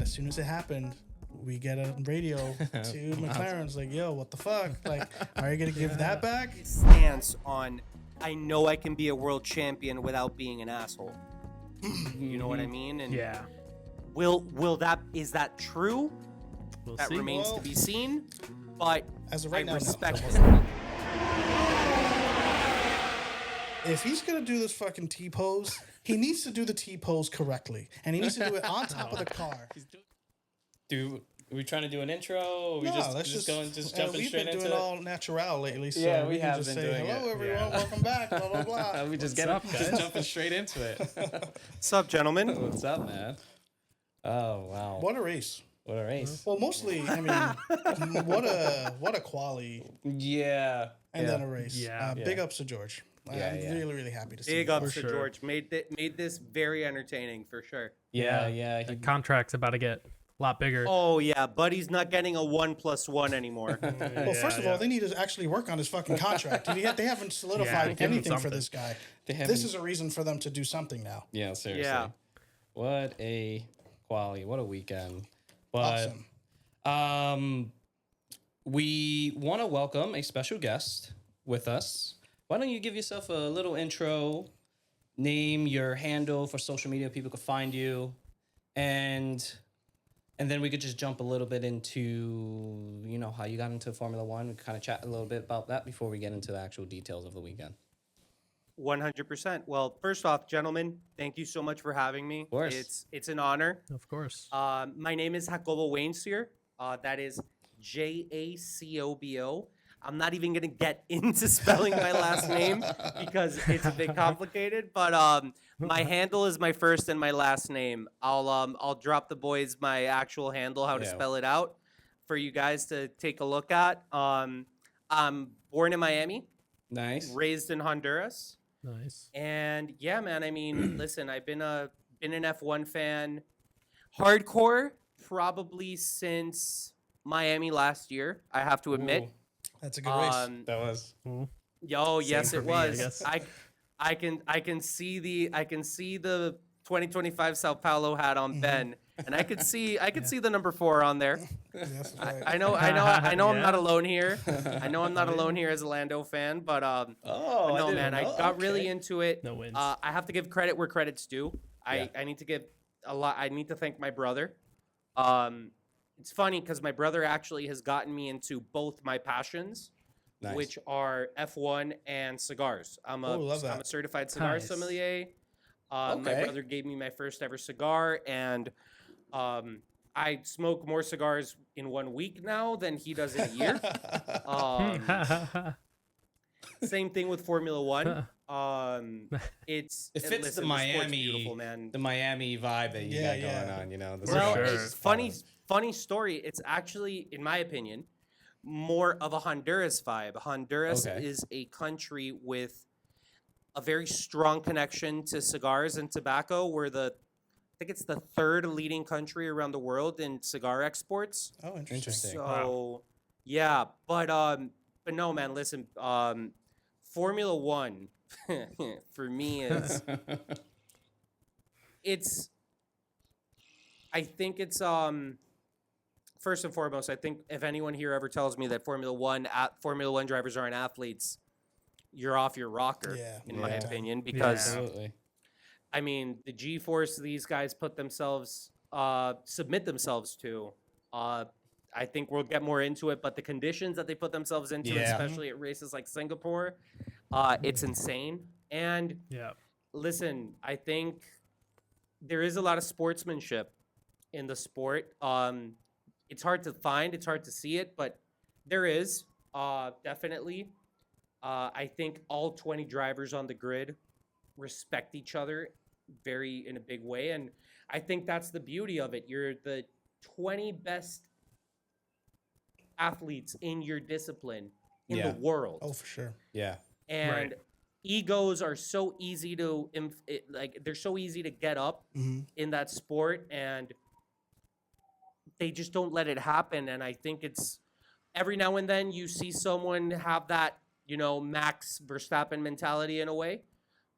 As soon as it happened, we get a radio to McLaren's like, yo, what the fuck? Like, are you going to give that back? Stance on, I know I can be a world champion without being an asshole. You know what I mean? And is that true? We'll that see. remains to be seen. But as of right now, respect no. If he's going to do this fucking T-pose, he needs to do the T-pose correctly. And he needs to do it on top of the car. Are we trying to do an intro? Or we let's just jumping straight into it? We've been doing all natural lately, so yeah, we can just say, hello, everyone, welcome back, blah, blah, blah. We just just jumping straight into it. What's up, gentlemen? What's up, man? Oh, wow. What a race. What a race. Well, mostly, I mean, what a quali. Yeah. And then a race. Yeah. Big ups to George. I'm really, really happy to see Big ups to sure. George. Made this very entertaining, for sure. Yeah. The contract's about to get a lot bigger. Oh, yeah. Buddy's not getting a 1+1 anymore. Well, first of all, they need to actually work on his fucking contract. They haven't solidified anything for this guy. This is a reason for them to do something now. Yeah, seriously. Yeah. What a quali. What a weekend. But Awesome. We want to welcome a special guest with us. Why don't you give yourself a little intro, name your handle for social media, people could find you, and then we could just jump a little bit into, how you got into Formula One. We kind of chat a little bit about that before we get into the actual details of the weekend. 100%. Well, first off, gentlemen, thank you so much for having me. Of course. It's an honor. Of course. My name is Jacobo Waincier. That is Jacobo. I'm not even going to get into spelling my last name because it's a bit complicated, but my handle is my first and my last name. I'll drop the boys my actual handle, how to spell it out for you guys to take a look at. I'm born in Miami. Nice. Raised in Honduras. Nice. And yeah, man, I mean, listen, I've been an F1 fan hardcore probably since Miami last year, I have to admit. Ooh. That's a good race. That was. Yes, it was. I guess. I can see the 2025 Sao Paulo hat on Ben, and I could see the number 4 on there. Yes, right. I know I'm not alone here. I know I'm not alone here as a Lando fan, but man, I got really into it. No wins. I have to give credit where credit's due. I need to give a lot. I need to thank my brother. It's funny because my brother actually has gotten me into both my passions, which are F1 and cigars. I'm a certified cigar sommelier. My brother gave me my first ever cigar, and I smoke more cigars in 1 week now than he does in a year. Same thing with Formula One. It fits the Miami, the Miami vibe that you got going on. It's funny story. It's actually, in my opinion, more of a Honduras vibe. Honduras is a country with a very strong connection to cigars and tobacco. I think it's the 3rd leading country around the world in cigar exports. Oh, interesting. So, but no, man, listen, Formula One for me is, I think it's, first and foremost, I think if anyone here ever tells me that Formula One drivers aren't athletes, you're off your rocker, in my opinion, because I mean, the G-force these guys submit themselves to, I think we'll get more into it, but the conditions that they put themselves into, especially at races like Singapore, it's insane. And listen, I think there is a lot of sportsmanship in the sport. It's hard to find, it's hard to see it, but there is, definitely. I think all 20 drivers on the grid respect each other in a big way, and I think that's the beauty of it. You're the 20 best athletes in your discipline in the world. Oh, for sure. Yeah. And egos are so easy to they're so easy to get up in that sport, and they just don't let it happen. And I think it's every now and then you see someone have that, Max Verstappen mentality in a way.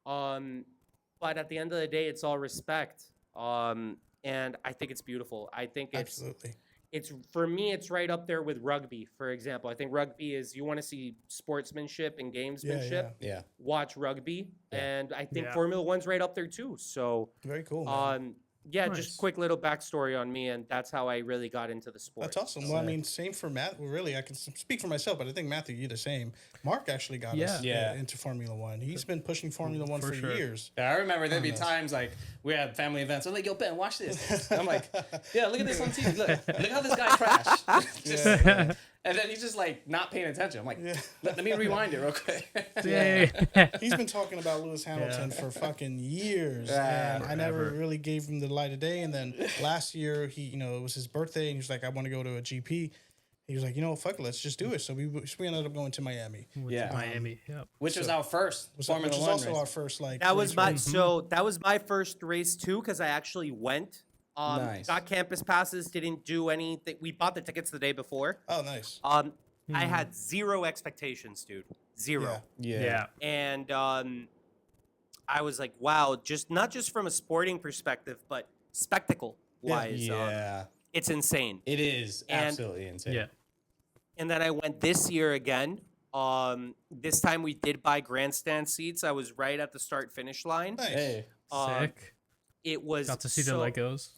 But at the end of the day, it's all respect. And and I think it's beautiful. I think Absolutely. It's for me, it's right up there with rugby, for example. I think rugby is, you want to see sportsmanship and gamesmanship. Yeah. Watch rugby, and I think Yeah. Formula One's right up there too. So Very cool, man. yeah, Nice. just quick little backstory on me, and that's how I really got into the sport. That's awesome. Well, I mean, same for Matt. Well, really, I can speak for myself, but I think Matthew, you're the same. Mark actually got us into Formula One. He's been pushing Formula One for years. Yeah, I remember there'd be times like we had family events. I'm like, yo, Ben, watch this. I'm like, yeah, look at this on TV. Look how this guy crashed. Just, and then he's just like not paying attention. I'm like, let me rewind it real quick. He's been talking about Lewis Hamilton for fucking years, and I never really gave him the light of day. And then last year, it was his birthday, and he was like, I want to go to a GP. He was like, fuck it, let's just do it. So we ended up going to Miami. Miami. Yep. Which was our first Formula Which was One also race. our first That was my that was my first race too, because I actually went. Nice. Got campus passes. Didn't do anything. We bought the tickets the day before. Oh, nice. I had zero expectations, dude. Zero. Yeah. And I was like, wow, not just from a sporting perspective, but spectacle wise. It's insane. It is absolutely insane. Yeah. And then I went this year again. This time we did buy grandstand seats. I was right at the start-finish line. Nice. Hey. Sick. It was Got to see the Legos.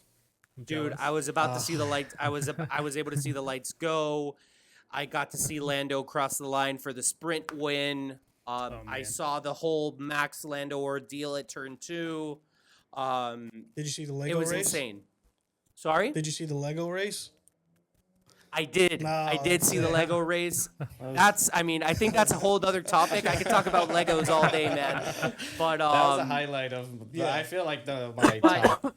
I'm dude. jealous. I was about to see the lights. I was able to see the lights go. I got to see Lando cross the line for the sprint win. I saw the whole Max Lando ordeal at turn 2. Did you see the Lego race? It was insane. Sorry? Did you see the Lego race? I did. I did see the Lego race. I think that's a whole other topic. I could talk about Legos all day, man. But that was a highlight of. I feel like my top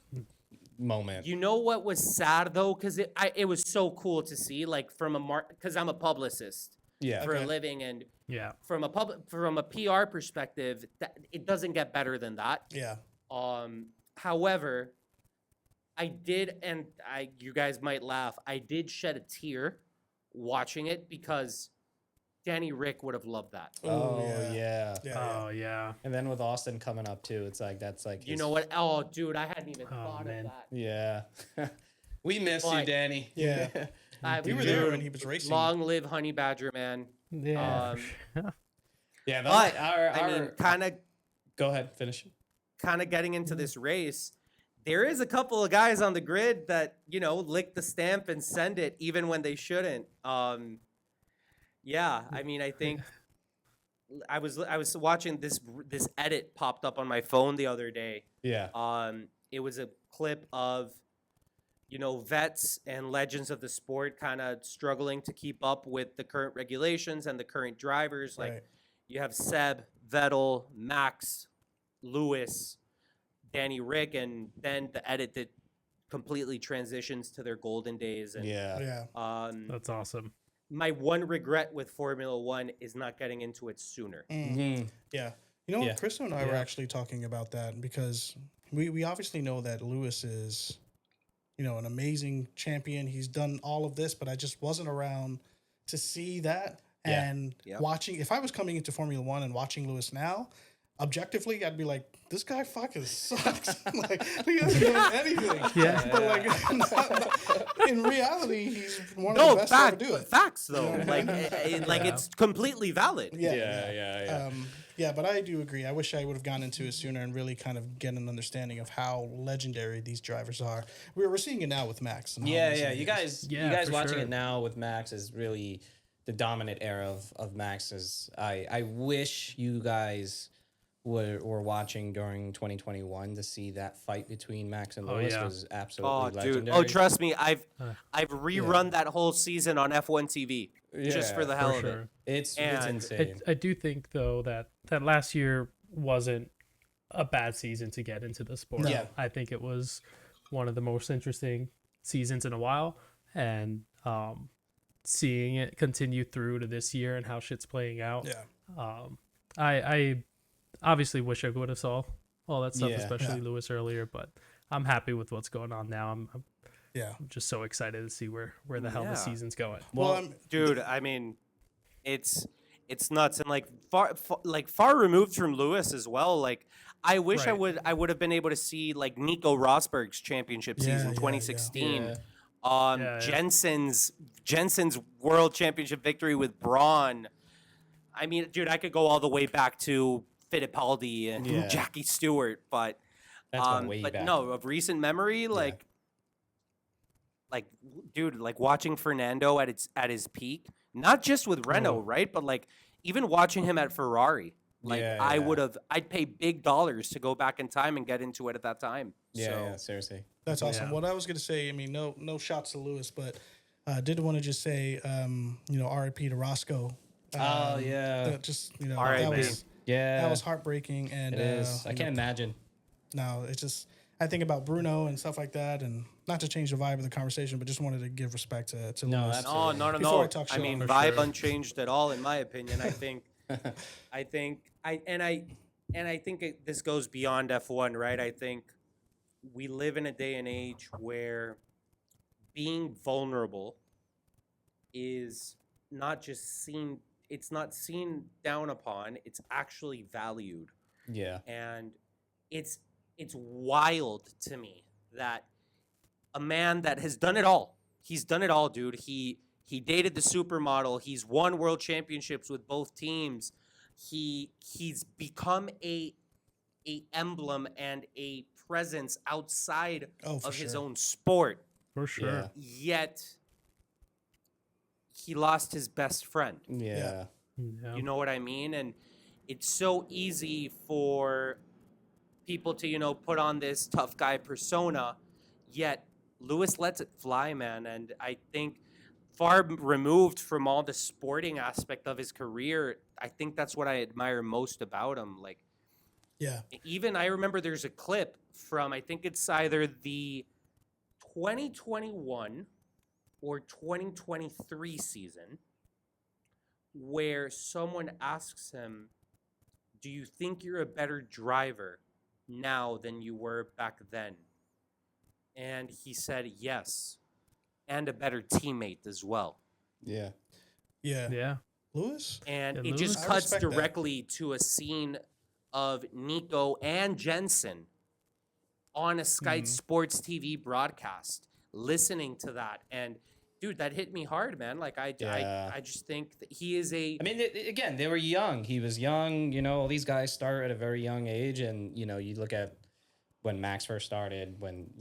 moment. You know what was sad though, because it was so cool to see, like because I'm a publicist for a living, and from a PR perspective, it doesn't get better than that. Yeah. However, I did, and you guys might laugh, I did shed a tear watching it because Danny Rick would have loved that. Oh yeah. Oh yeah. And then with Austin coming up too, it's like that's like you know what? Oh, dude, I hadn't even thought of that. Yeah. We miss you, Danny. Yeah. We were there when he was racing. Long live Honey Badger, man. Yeah. Yeah. But I mean, kind of. Go ahead, finish. Kind of getting into this race, there is a couple of guys on the grid that lick the stamp and send it even when they shouldn't. Yeah, I mean, I think I was watching this edit popped up on my phone the other day. Yeah. It was a clip of vets and legends of the sport kind of struggling to keep up with the current regulations and the current drivers. Like you have Seb, Vettel, Max, Lewis, Danny Rick, and then the edit that completely transitions to their golden days. And, that's awesome. My one regret with Formula One is not getting into it sooner. Mm-hmm. Yeah. Crystal and I were actually talking about that because we obviously know that Lewis is, an amazing champion. He's done all of this, but I just wasn't around to see that. And watching, if I was coming into Formula One and watching Lewis now, objectively, I'd be like, this guy fucking sucks. Like, he doesn't do anything. Yeah. But like, in reality, he's one of the best to ever do it. Facts though. It's completely valid. Yeah, but I do agree. I wish I would have gone into it sooner and really kind of get an understanding of how legendary these drivers are. We're seeing it now with Max. And You guys watching sure. it now with Max is really the dominant era of Max's. I wish you guys were watching during 2021 to see that fight between Max and Lewis was absolutely legendary. Dude. Oh, trust me, I've rerun that whole season on F1 TV just for the hell of it. It's insane. I do think though that last year wasn't a bad season to get into the sport. No. I think it was one of the most interesting seasons in a while, and seeing it continue through to this year and how shit's playing out. Yeah. I obviously wish I would have saw all that stuff, especially Lewis earlier, but I'm happy with what's going on now. I'm just so excited to see where the hell the season's going. Well, dude, I mean, it's nuts, and far removed from Lewis as well. Like, I wish I would have been able to see like Nico Rosberg's championship season 2016. Jensen's world championship victory with Braun. I mean, dude, I could go all the way back to Fittipaldi and Jackie Stewart, but that's going way back. No, of recent memory, like dude, like watching Fernando at his peak, not just with Renault, right? But like even watching him at Ferrari. Like I'd pay big dollars to go back in time and get into it at that time. Yeah, seriously. That's awesome. What I was gonna say, I mean, no shots to Lewis, but I did want to just say, R.I.P. to Roscoe. Just R.I.P. That was heartbreaking, and it is. I can't imagine. No, it's just I think about Bruno and stuff like that, and not to change the vibe of the conversation, but just wanted to give respect to Lewis. No. I mean, vibe unchanged at all, in my opinion. I think. I think this goes beyond F1, right? I think we live in a day and age where being vulnerable is not just seen, it's not seen down upon, it's actually valued. Yeah. And it's wild to me that a man that has done it all, he's done it all, dude. He dated the supermodel. He's won world championships with both teams. He's become a emblem and a presence outside of his own sport. For sure. Yet he lost his best friend. Yeah. You know what I mean? And it's so easy for people to, put on this tough guy persona, yet Lewis lets it fly, man. And I think far removed from all the sporting aspect of his career, I think that's what I admire most about him. Like, even I remember there's a clip from, I think it's either the 2021 or 2023 season, where someone asks him, do you think you're a better driver now than you were back then? And he said yes. And a better teammate as well. Yeah. Lewis? And it just cuts directly to a scene of Nico and Jensen on a Sky Sports TV broadcast, listening to that. And dude, that hit me hard, man. Like I just think that he is a. I mean, again, they were young. He was young. All these guys start at a very young age, and you look at when Max first started, when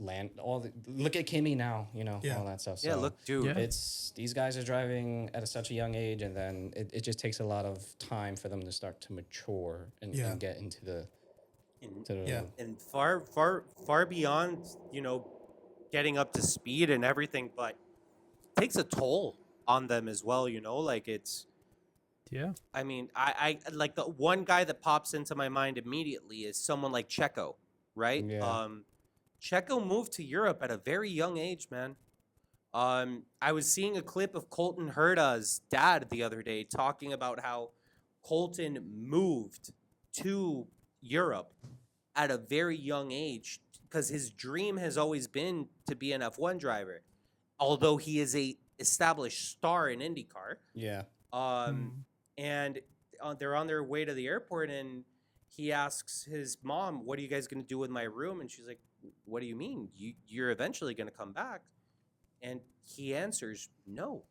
look at Kimi now, all that stuff. Yeah, so look, dude. It's these guys are driving at such a young age, and then it just takes a lot of time for them to start to mature and get into the. And far beyond, getting up to speed and everything, but it takes a toll on them as well, like it's. Yeah. I mean, I like the one guy that pops into my mind immediately is someone like Checo. Right? Yeah. Checo moved to Europe at a very young age, man. I was seeing a clip of Colton Herta's dad the other day talking about how Colton moved to Europe at a very young age because his dream has always been to be an F1 driver, although he is a established star in IndyCar. Yeah. And they're on their way to the airport, and he asks his mom, what are you guys going to do with my room? And she's like, what do you mean? You're eventually going to come back. And he answers, no,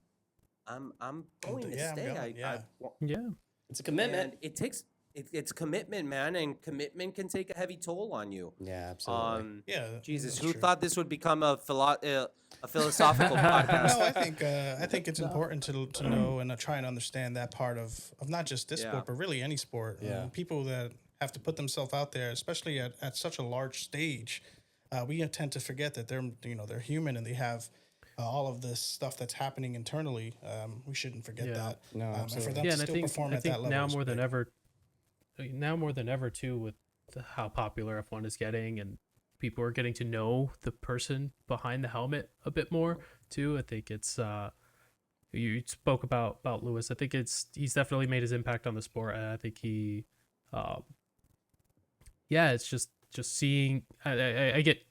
I'm going to stay. It's a commitment. And it's commitment, man. And commitment can take a heavy toll on you. Yeah, absolutely. Jesus, who thought this would become a philosophical podcast? No, I think it's important to know and try and understand that part of not just this sport, but really any sport. People that have to put themselves out there, especially at such a large stage, we tend to forget that they're human and they have all of this stuff that's happening internally. We shouldn't forget that. No, absolutely. And for them to still perform at that level. Now more than ever too, with how popular F1 is getting, and people are getting to know the person behind the helmet a bit more too. I think it's you spoke about Lewis. I think he's definitely made his impact on the sport, and I think he it's just seeing. I get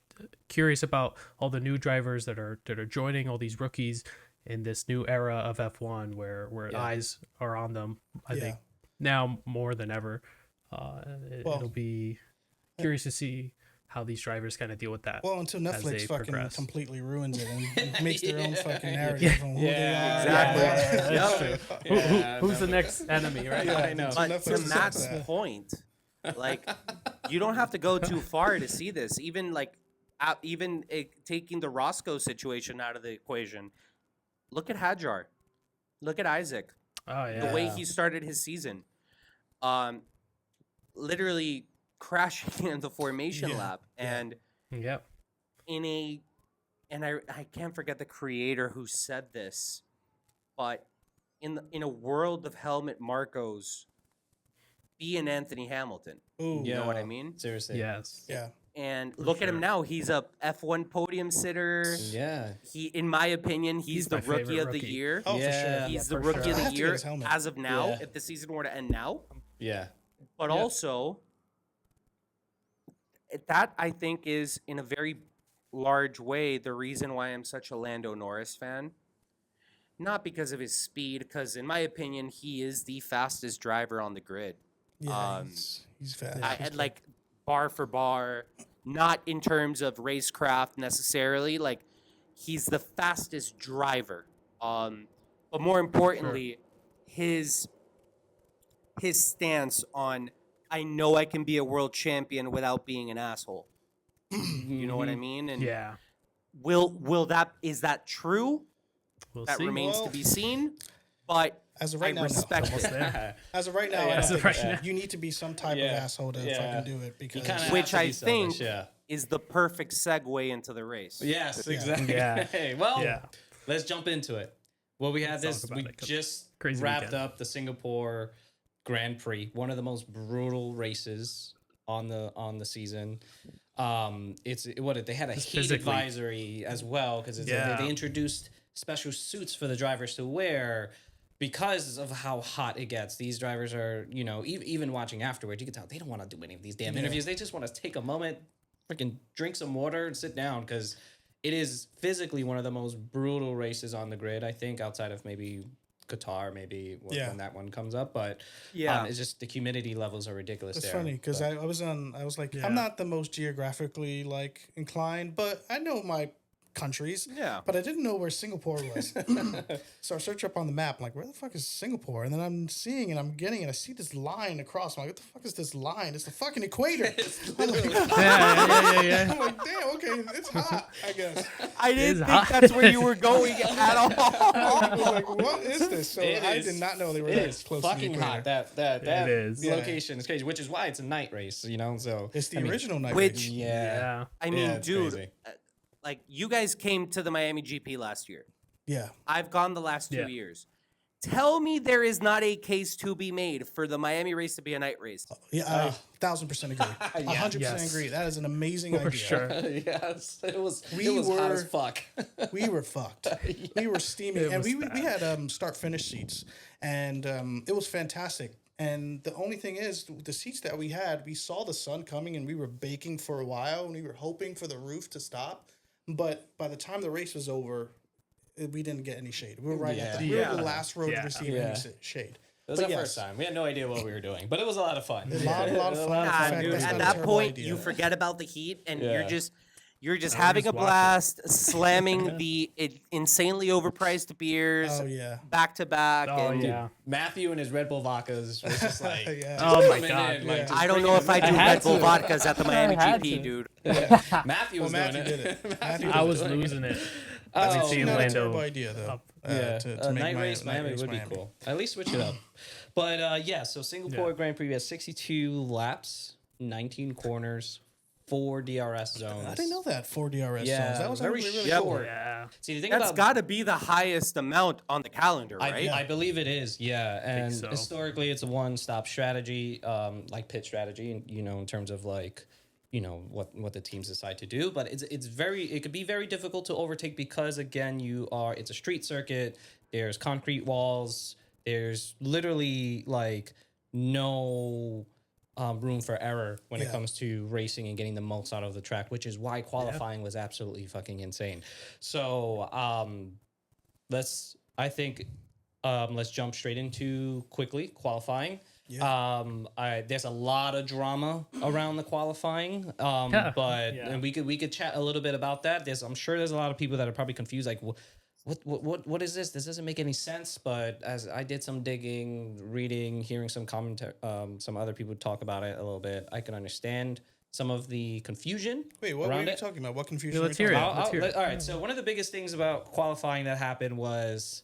curious about all the new drivers that are joining, all these rookies in this new era of F1 where eyes are on them. I think now more than ever. It'll be. curious to see how these drivers kind of deal with that. Well, until as they Netflix fucking progress. completely ruins it and makes their own fucking narrative on who they are. exactly. That's true. Who's the next enemy, right? Yeah, I know. But Netflix to accepts Matt's that. point, like you don't have to go too far to see this. Even like, taking the Roscoe situation out of the equation, look at Hadjar, look at Isaac. Oh yeah. The way he started his season, literally crashing in the formation lap, and Yep. and I can't forget the creator who said this, but in a world of helmet Marcos, be an Anthony Hamilton. Ooh, You know what I mean? Seriously. Yes. yeah. And look at him now. He's a F1 podium sitter. Yeah. He, in my opinion, he's the my favorite rookie of the rookie. year. Oh, Yeah. for sure. He's Yeah, the for rookie sure. of I the have to get year his helmet. as of now, Yeah. if the season were to end now. Yeah. But Yep. also, that I think is in a very large way the reason why I'm such a Lando Norris fan. Not because of his speed, because in my opinion, he is the fastest driver on the grid. Yeah, he's fast. I like bar for bar, not in terms of racecraft necessarily. Like he's the fastest driver. But more importantly, his stance on I know I can be a world champion without being an asshole. You know what I mean? And Yeah. is that true? We'll That see. remains Well, to be seen. But As of right I now, no. respect Almost it. there. As of right now, Yeah. I don't As of think right so. now. You need to be some type of Yeah. asshole to Yeah. fucking do it because kinda have Which to I be selfish, think yeah. is the perfect segue into the race. Yes, exactly. Yeah. Hey, well, Yeah. let's jump into it. Well, we had Let's this. talk We about it, 'cause just crazy wrapped weekend. up the Singapore Grand Prix, one of the most brutal races on the season. They had a Just heat physically. advisory as well because Yeah. they introduced special suits for the drivers to wear because of how hot it gets. These drivers are, even watching afterwards, you can tell they don't want to do any of these damn interviews. They just want to take a moment, freaking drink some water and sit down because it is physically one of the most brutal races on the grid, I think, outside of maybe Qatar, when that one comes up. But it's just the humidity levels are ridiculous. it's there. funny because But- I was like, Yeah. I'm not the most geographically inclined, but I know my countries. Yeah. But I didn't know where Singapore was. So I search up on the map. I'm like, where the fuck is Singapore? And then I'm seeing and I see this line across. I'm like, what the fuck is this line? It's the fucking equator. I'm like, Yeah. I'm like, damn, okay, it's hot, I guess. I didn't is think hot. that's where you were going at all. I was like, what is this? So It I is- did not know they were It that is close to the fucking equator. hot. That It is. location is crazy, which is why it's a night race. So It's the I mean, original night which- race. Yeah. I mean, it's dude, crazy. like you guys came to the Miami GP last year. Yeah. I've gone the last 2 Yeah. years. Tell me there is not a case to be made for the Miami race to be a night race. Yeah, I 1,000% agree. 100% Yes. agree. That is an amazing For idea. sure. Yes, it was We hot as were- fuck. We were fucked. We were steaming, It and was we had start finish seats, and it was fantastic. And the only thing is, the seats that we had, we saw the sun coming, and we were baking for a while, and we were hoping for the roof to stop. But by the time the race was over, we didn't get any shade. We were right at we were the last row to receive any shade. It was But our first time. We had no idea what we were doing, but it was a lot of fun. A lot of fun. Nah, In fact, dude, that's at not a that terrible point, idea. you forget about the heat, and Yeah. you're just having a just watch it. blast, slamming the insanely overpriced beers Oh yeah. back to back. Oh and yeah. Matthew and his Red Bull vodkas was just like, Yeah. Oh my coming god. in, like, Yeah. just I don't know bringing if I it do in. Red Bull vodkas at the Miami had GP, to. dude. Matthew was Matthew doing did it. it. Matthew I did was it. losing it. That's Oh, actually not a Orlando terrible idea though. up. To make night race Miami race would be cool. At least switch it up. But so Singapore Yeah. Grand Prix has 62 laps, 19 corners, 4 DRS zones. I didn't know that 4 DRS Yeah, zones. That was very actually really short. cool. Yeah. See, the thing That's about got to be the highest amount on the calendar, right? I believe it is, yeah. And so. historically, it's a one-stop strategy, like pit strategy, in terms of like, what the teams decide to do. But it could be very difficult to overtake because again, it's a street circuit. There's concrete walls. There's literally like no room for error when it comes to racing and getting the most out of the track, which is why qualifying was absolutely fucking insane. So let's jump straight into quickly qualifying. Yeah. There's a lot of drama around the qualifying. And we could chat a little bit about that. I'm sure there's a lot of people that are probably confused, like, what is this? This doesn't make any sense. But as I did some digging, reading, hearing some commentary, some other people talk about it a little bit, I can understand some of the confusion. Wait, what are you talking about? What confusion? Let's hear it. All right. So one of the biggest things about qualifying that happened was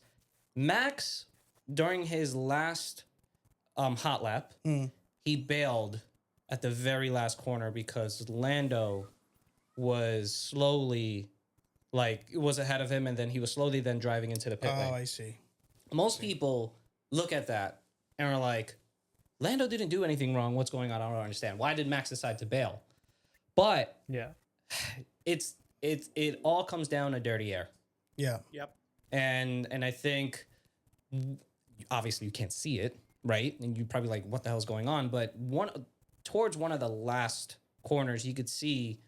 Max during his last hot lap, he bailed at the very last corner because Lando was slowly, was ahead of him, and then he was slowly then driving into the pit lane. Oh, I see. Most people look at that and are like, Lando didn't do anything wrong. What's going on? I don't understand. Why did Max decide to bail? But it all comes down to dirty air. Yeah. Yep. And I think obviously you can't see it, right? And you're probably like, what the hell's going on? But towards one of the last corners, you could see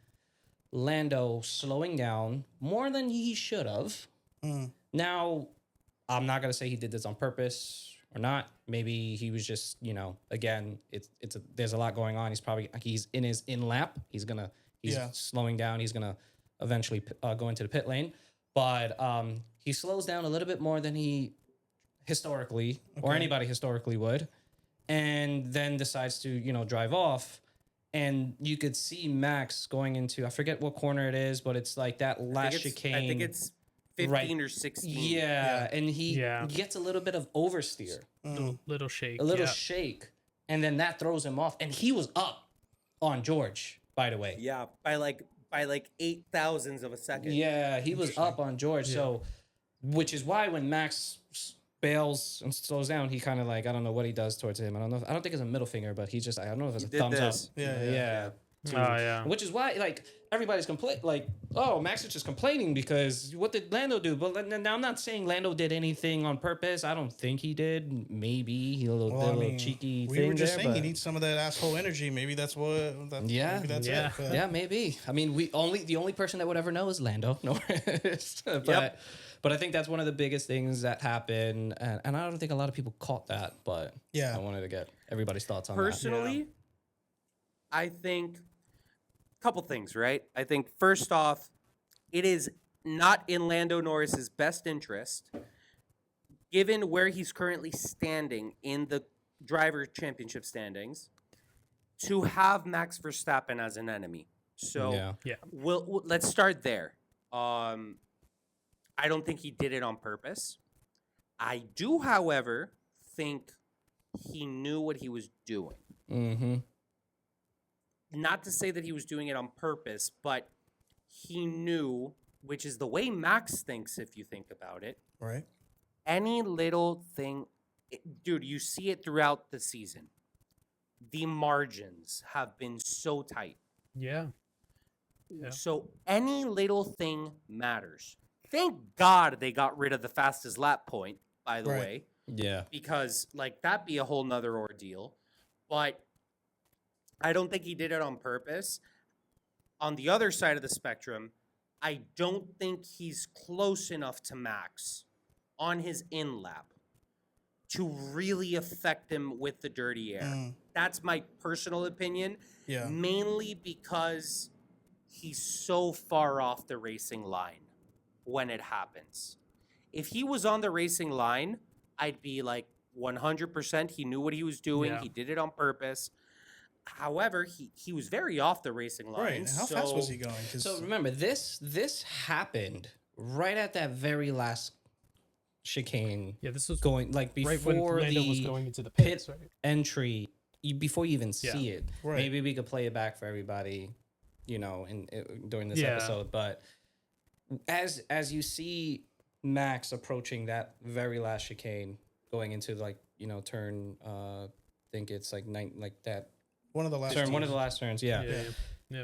Lando slowing down more than he should have. Now, I'm not gonna say he did this on purpose or not. Maybe he was just, again, there's a lot going on. He's in his in lap. He's slowing down. He's gonna eventually go into the pit lane, but he slows down a little bit more than he historically or anybody historically would, and then decides to drive off. And you could see Max going into, I forget what corner it is, but it's like that last chicane. I think it's 15 or 16. Yeah, and he gets a little bit of oversteer. Little shake. A little shake. And then that throws him off. And he was up on George, by the way. Yeah, by like 8,000ths of a second. Yeah, he was up on George. So, which is why when Max bails and slows down, he kind of I don't know what he does towards him. I don't think it's a middle finger, but I don't know if it's a thumbs up. Yeah. Which is why everybody's Max is just complaining because what did Lando do? But now I'm not saying Lando did anything on purpose. I don't think he did. Maybe he did a little cheeky thing. We were just saying but he needs some of that asshole energy. Maybe that's what. Maybe that's it. Yeah, maybe. I mean, the only person that would ever know is Lando. No, but I think that's one of the biggest things that happened, and I don't think a lot of people caught that. But I wanted to get everybody's thoughts on that. Personally, I think a couple things, right? I think first off, it is not in Lando Norris's best interest, given where he's currently standing in the driver championship standings, to have Max Verstappen as an enemy. So let's start there. I don't think he did it on purpose. I do, however, think he knew what he was doing. Mm-hmm. Not to say that he was doing it on purpose, but he knew, which is the way Max thinks if you think about it. Right. Any little thing, dude, you see it throughout the season. The margins have been so tight. Yeah. So any little thing matters. Thank God they got rid of the fastest lap point, by the way. Yeah. Because, that'd be a whole nother ordeal. But I don't think he did it on purpose. On the other side of the spectrum, I don't think he's close enough to Max on his in-lap to really affect him with the dirty air. That's my personal opinion. Yeah. Mainly because he's so far off the racing line when it happens. If he was on the racing line, I'd be 100% he knew what he was doing. Yeah. He did it on purpose. However, he was very off the racing line. Right. How fast was he going? So remember, this happened right at that very last chicane. Yeah, this was going before right when Lando was going into the pit right? entry. Before you even see it, right. Maybe we could play it back for everybody, during this episode. But as you see Max approaching that very last chicane, going into turn, I think it's that. One of the last turn, one of the last turns, yeah.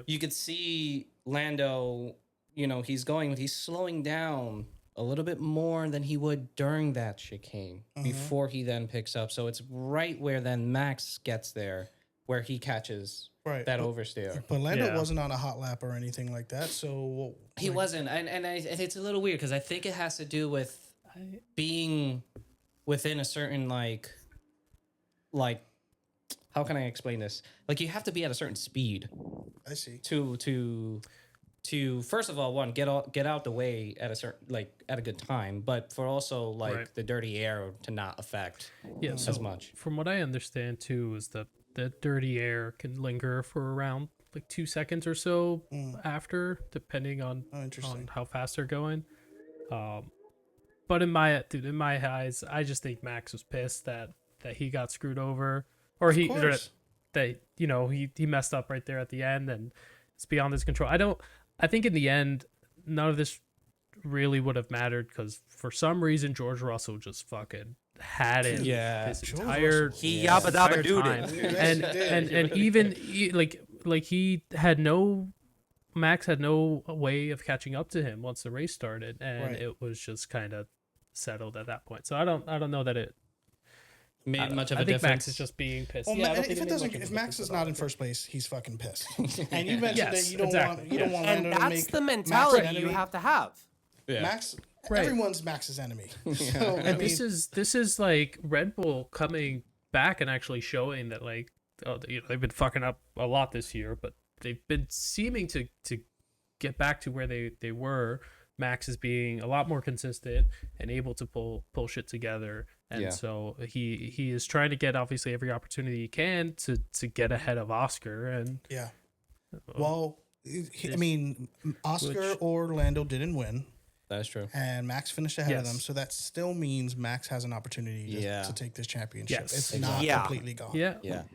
You could see Lando, he's slowing down a little bit more than he would during that chicane before he then picks up. So it's right where then Max gets there, where he catches that oversteer. But Lando wasn't on a hot lap or anything like that, so... He wasn't, and it's a little weird, because I think it has to do with being within a certain, how can I explain this? Like you have to be at a certain speed. I see. To first of all, get out the way at a certain at a good time, but for also the dirty air to not affect as much. From what I understand too, is that the dirty air can linger for around like 2 seconds or so after, depending on how fast they're going. But in my eyes, I just think Max was pissed that he got screwed over, or he messed up right there at the end, and it's beyond his control. I think in the end, none of this really would have mattered because for some reason George Russell just fucking had it. Yeah, this entire time, and even Max had no way of catching up to him once the race started, and it was just kind of settled at that point. So I don't know that it made much of a difference. I think Max is just being pissed. Well, if Max is not in first place, he's fucking pissed. And you mentioned that you don't want Lando to make that's the mentality you have to have. Yeah. Max, everyone's Max's enemy. So, and this is like Red Bull coming back and actually showing that they've been fucking up a lot this year, but they've been seeming to get back to where they were. Max is being a lot more consistent and able to pull shit together, and so he is trying to get obviously every opportunity he can to get ahead of Oscar. And Oscar or Lando didn't win. That's true. And Max finished ahead of them, so that still means Max has an opportunity to take this championship. It's not completely gone.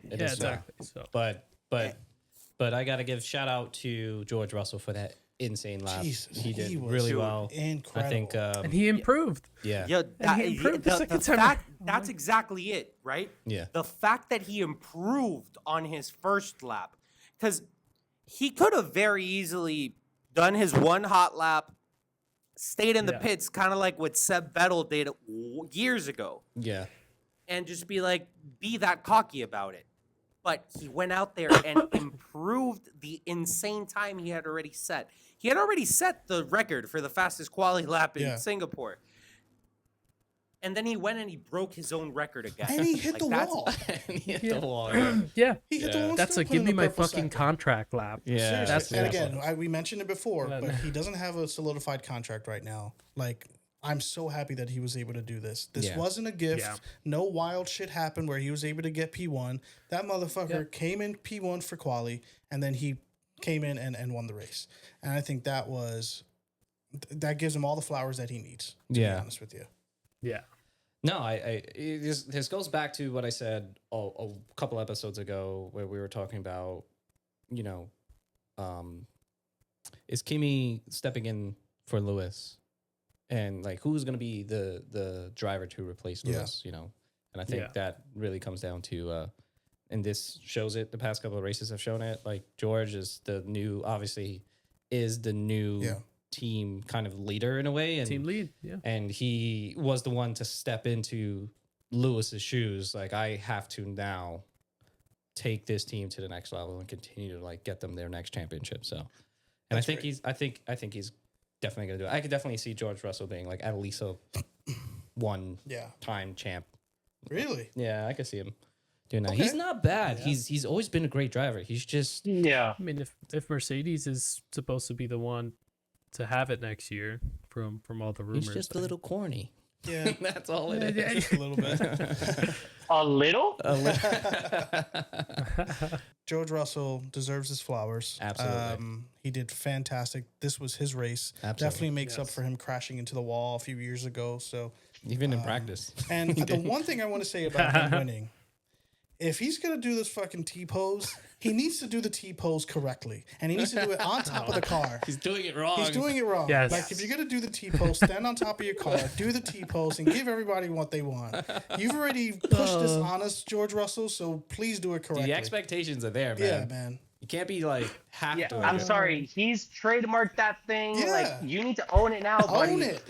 Exactly. So, but I gotta give shout out to George Russell for that insane lap. He did really well. Incredible. I think, and he improved. That's exactly it, right? Yeah. The fact that he improved on his first lap, because he could have very easily done his one hot lap, stayed in the pits, kind of like what Seb Vettel did years ago. Yeah. And just be that cocky about it. But he went out there and improved the insane time he had already set. He had already set the record for the fastest quali lap in Singapore. And then he went and he broke his own record again. And he hit the wall. He hit the wall. He hit the wall. That's give me my fucking contract lap. Yeah. And again, we mentioned it before, but he doesn't have a solidified contract right now. I'm so happy that he was able to do this. This wasn't a gift. Yeah. No wild shit happened where he was able to get P1. That motherfucker came in P1 for quali, and then he came in and won the race. And I think that gives him all the flowers that he needs, to be honest with you. Yeah. No, this goes back to what I said a couple episodes ago where we were talking about, is Kimi stepping in for Lewis? And who's going to be the driver to replace Lewis, And I think that really comes down to, and this shows it. The past couple of races have shown it. George is the new team kind of leader in a way, and team lead, and he was the one to step into Lewis's shoes. I have to now take this team to the next level and continue to get them their next championship. So, and I think he's definitely gonna do it. I could definitely see George Russell being at least a one-time champ. Really? Yeah, I could see him doing that. Okay. He's not bad. Yeah. He's always been a great driver. He's just I mean, if Mercedes is supposed to be the one to have it next year, from all the rumors, he's just a little corny. Yeah, that's all it is. Just a little bit. A little? George Russell deserves his flowers. Absolutely. He did fantastic. This was his race. Absolutely. Definitely makes up for him crashing into the wall a few years ago. So even in practice. And the one thing I want to say about him winning, if he's going to do this fucking T-pose, he needs to do the T-pose correctly. And he needs to do it on top of the car. He's doing it wrong. He's doing it wrong. Yes. If you're going to do the T-pose, stand on top of your car, do the T-pose, and give everybody what they want. You've already pushed this on us, George Russell, so please do it correctly. The expectations are there, man. Yeah, man. You can't be half doing it. I'm sorry. He's trademarked that thing. Yeah. You need to own it now, buddy. Own it.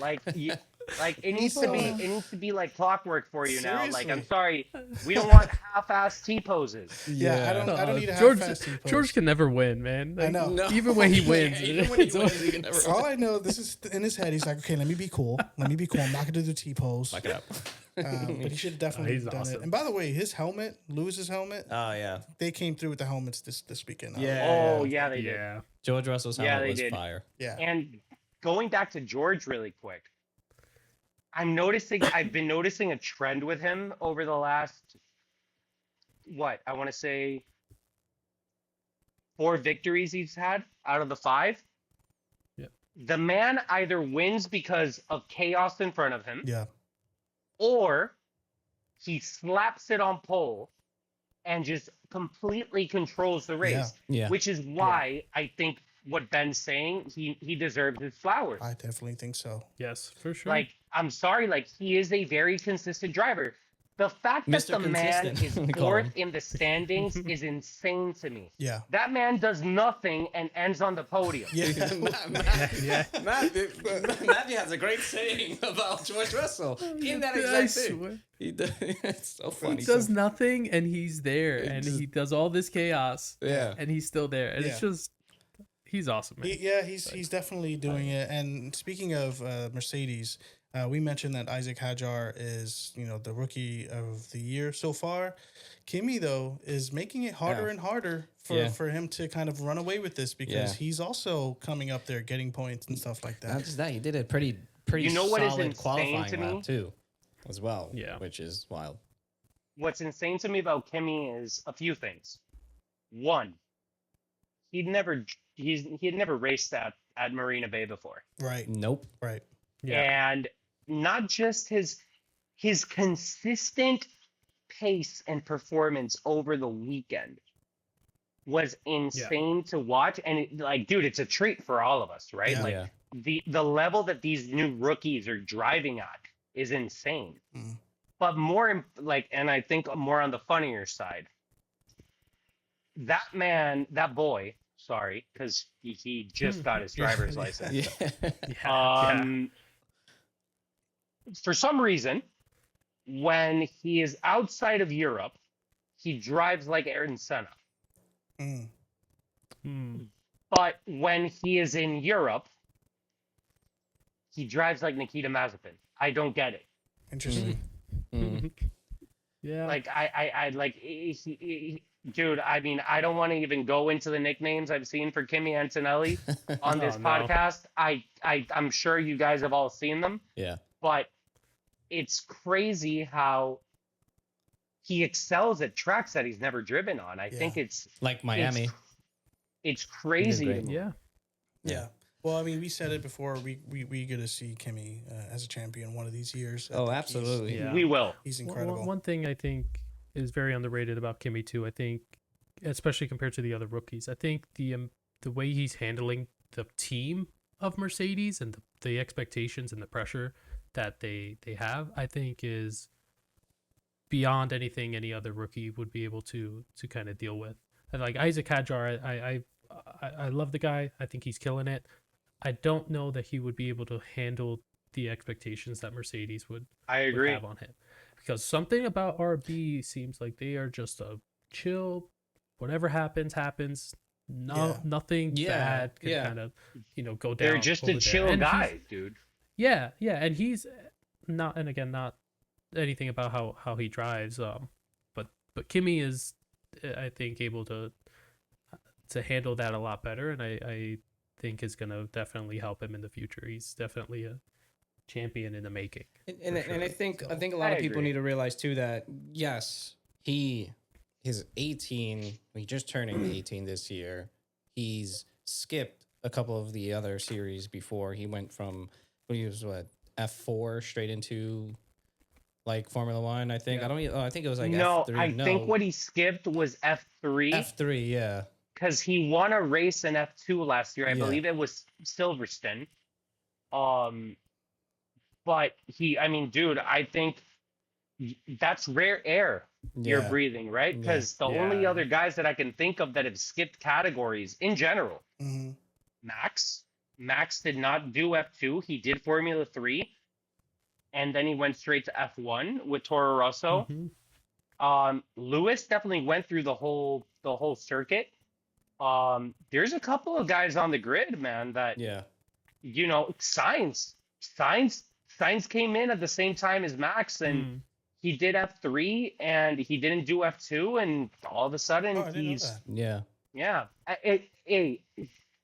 It needs to be like clockwork for you Seriously. now. I'm sorry, we don't want half-ass T-poses. Yeah, I don't need a half-ass T-pose. George can never win, man. I know. No. Even when he wins, he can never all I know, this is in his head. He's like, okay, let me be cool. I'm not gonna do the T-pose. Back it up. But he should have definitely he's done awesome. it. And by the way, his helmet, Lewis's helmet, Oh yeah, they came through with the helmets this weekend. Oh yeah, they did. Yeah. George Russell's helmet they was did. fire. Yeah. And going back to George really quick, I've been noticing a trend with him over the last, I want to say 4 victories he's had out of the 5. Yep. The man either wins because of chaos in front of him, Yeah. or he slaps it on pole and just completely controls the race. Yeah. Which is why I think what Ben's saying, he deserves his flowers. I definitely think so. Yes, for sure. Like, I'm sorry, like, he is a very consistent driver. The fact that Mr. the man is Consistent, we call him. 4th in the standings is insane to me. Yeah. That man does nothing and ends on the podium. Yeah. Matthew has a great saying about George Russell in that exact thing. He does, it's so funny. He does nothing and he's there, and he does all this chaos. Yeah. And he's still there, and it's just he's awesome, man. He's definitely doing it. And speaking of Mercedes, we mentioned that Isaac Hadjar is, the rookie of the year so far. Kimi, though, is making it harder and harder for him to kind of run away with this, because he's also coming up there getting points and stuff like that. Not just that, he did a pretty You know what is solid insane qualifying to me? lap too, as well. Yeah. Which is wild. What's insane to me about Kimi is a few things. One, he'd never raced at Marina Bay before. Right. Nope. Right. Yeah. And not just his consistent pace and performance over the weekend was insane to watch. And dude, it's a treat for all of us, right? Yeah. The level that these new rookies are driving at is insane. Mm. But more and I think more on the funnier side, that boy, sorry, because he just got his driver's license. For some reason, when he is outside of Europe, he drives like Ayrton Senna. Mm. But when he is in Europe, he drives like Nikita Mazepin. I don't get it. Interesting. Yeah. Like dude, I mean, I don't want to even go into the nicknames I've seen for Kimi Antonelli on this podcast. I'm sure you guys have all seen them. Yeah. But it's crazy how he excels at tracks that he's never driven on. I think it's like Miami. It's crazy. He did to me. Yeah. Well, I mean, we said it before. We get to see Kimi as a champion one of these years. Oh, absolutely. We will. He's incredible. One thing I think is very underrated about Kimi too, I think, especially compared to the other rookies, I think the way he's handling the team of Mercedes and the expectations and the pressure that they have, I think is beyond anything any other rookie would be able to kind of deal with. And like Isaac Hadjar, I love the guy. I think he's killing it. I don't know that he would be able to handle the expectations that Mercedes would have on him, because something about RB seems like they are just a chill. Whatever happens. Nothing bad can kind of go down. They're just a chill guy, dude. Yeah, and he's not. And again, not anything about how he drives. But Kimi is, I think, able to handle that a lot better, and I think is going to definitely help him in the future. He's definitely a champion in the making. And I think a lot of people need to realize too that yes, he's 18. He's just turning 18 this year. He's skipped a couple of the other series before. He went from F4 straight into like Formula One. I think I think it was like F3. I think what he skipped was F3. F3, yeah. Because he won a race in F2 last year. I believe it was Silverstone. But dude, I think that's rare air you're breathing, right? Because the only other guys that I can think of that have skipped categories in general, Max did not do F2. He did Formula 3. And then he went straight to F1 with Toro Rosso. Lewis definitely went through the whole circuit. There's a couple of guys on the grid, man, that Sainz came in at the same time as Max, and he did F3 and he didn't do F2, and all of a sudden Oh, I didn't know he's that. yeah.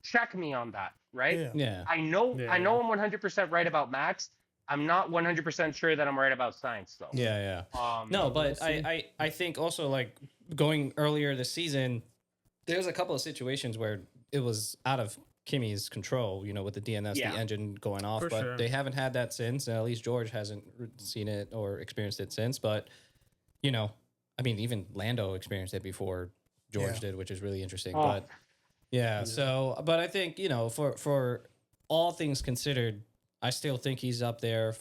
Check me on that, right? Yeah. Yeah. I know I'm 100% right about Max. I'm not 100% sure that I'm right about Science though. Yeah. No, but I think also like going earlier this season, there's a couple of situations where it was out of Kimi's control, you know, with the DNS, the engine going off, For but sure. they haven't had that since. And at least George hasn't seen it or experienced it since. But, you know, I mean, even Lando experienced it before George did, which is really interesting. But so, but I think, you know, for all things considered, I still think he's up there.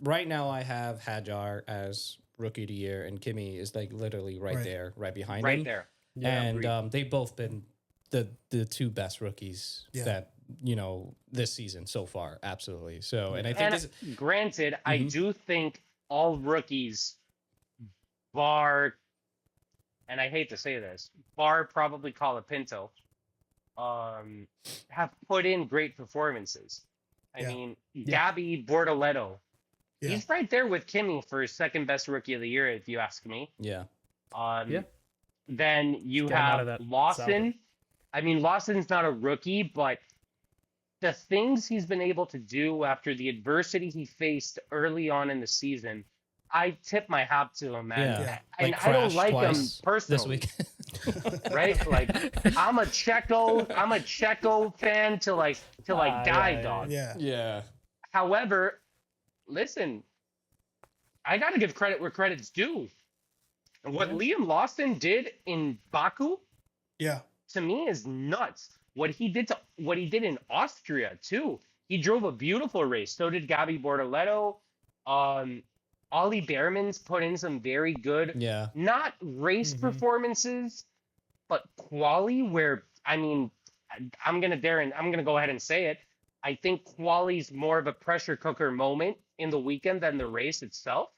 Right now, I have Hadjar as rookie of the year, and Kimi is like literally right there, right behind him. Right there. Yeah, And they've both been the two best rookies that, you know, this season so far. Absolutely. So, and I think granted, I do think all rookies bar, and I hate to say this, bar probably Colapinto, have put in great performances. I mean, Gabby Bortoletto, he's right there with Kimi for second best rookie of the year, if you ask me. Yeah. Then you have Lawson. I mean, Lawson's not a rookie, but the things he's been able to do after the adversity he faced early on in the season, I tip my hat to him, man. Yeah. And Like I don't like him this personally. week. Right? Like I'm a Checo fan till I die, dog. Yeah. However, listen, I gotta give credit where credit's due. And what Liam Lawson did in Baku, to me is nuts. What he did in Austria too. He drove a beautiful race. So did Gabby Bortoletto. Ollie Behrman's put in some very good, not race performances, but quali. Where I mean, I'm gonna go ahead and say it. I think quali's more of a pressure cooker moment in the weekend than the race itself.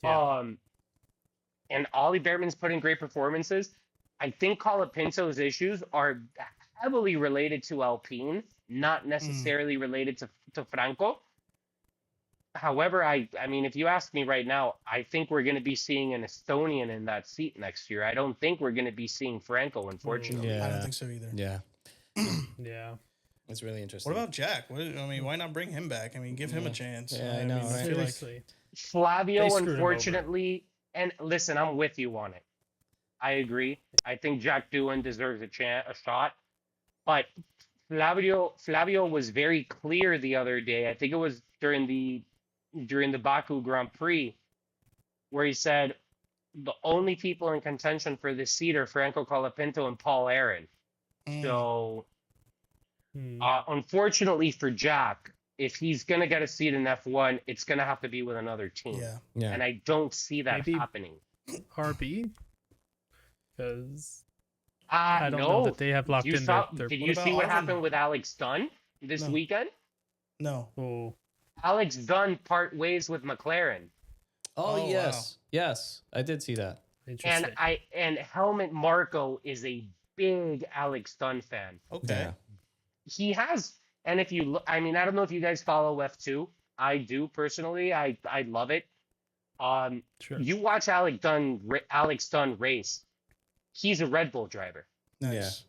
And Ollie Behrman's put in great performances. I think Colapinto's issues are heavily related to Alpine, not necessarily related to Franco. However, I mean, if you ask me right now, I think we're going to be seeing an Estonian in that seat next year. I don't think we're going to be seeing Franco, unfortunately. I don't think so either. Yeah. Yeah. It's really interesting. What about Jack? Why not bring him back? I mean, give him a chance. Yeah, I know, right? Seriously. Flavio, unfortunately, and listen, I'm with you on it. I agree. I think Jack Doohan deserves a shot. But Flavio was very clear the other day. I think it was during the Baku Grand Prix, where he said the only people in contention for this seat are Franco Colapinto and Paul Aaron. So, unfortunately for Jack, if he's going to get a seat in F1, it's going to have to be with another team. Yeah. And I don't see that happening. RB? Because I don't know that they have locked in their... Did you see what happened with Alex Dunn this weekend? No. Oh. Alex Dunn part ways with McLaren. Oh yes. Wow. Yes, I did see that. Interesting. And Helmut Marko is a big Alex Dunn fan. Okay. Yeah. He has, and if you look, I mean, I don't know if you guys follow F2. I do personally. I love it. Sure. You watch Alex Dunn race. He's a Red Bull driver. Nice.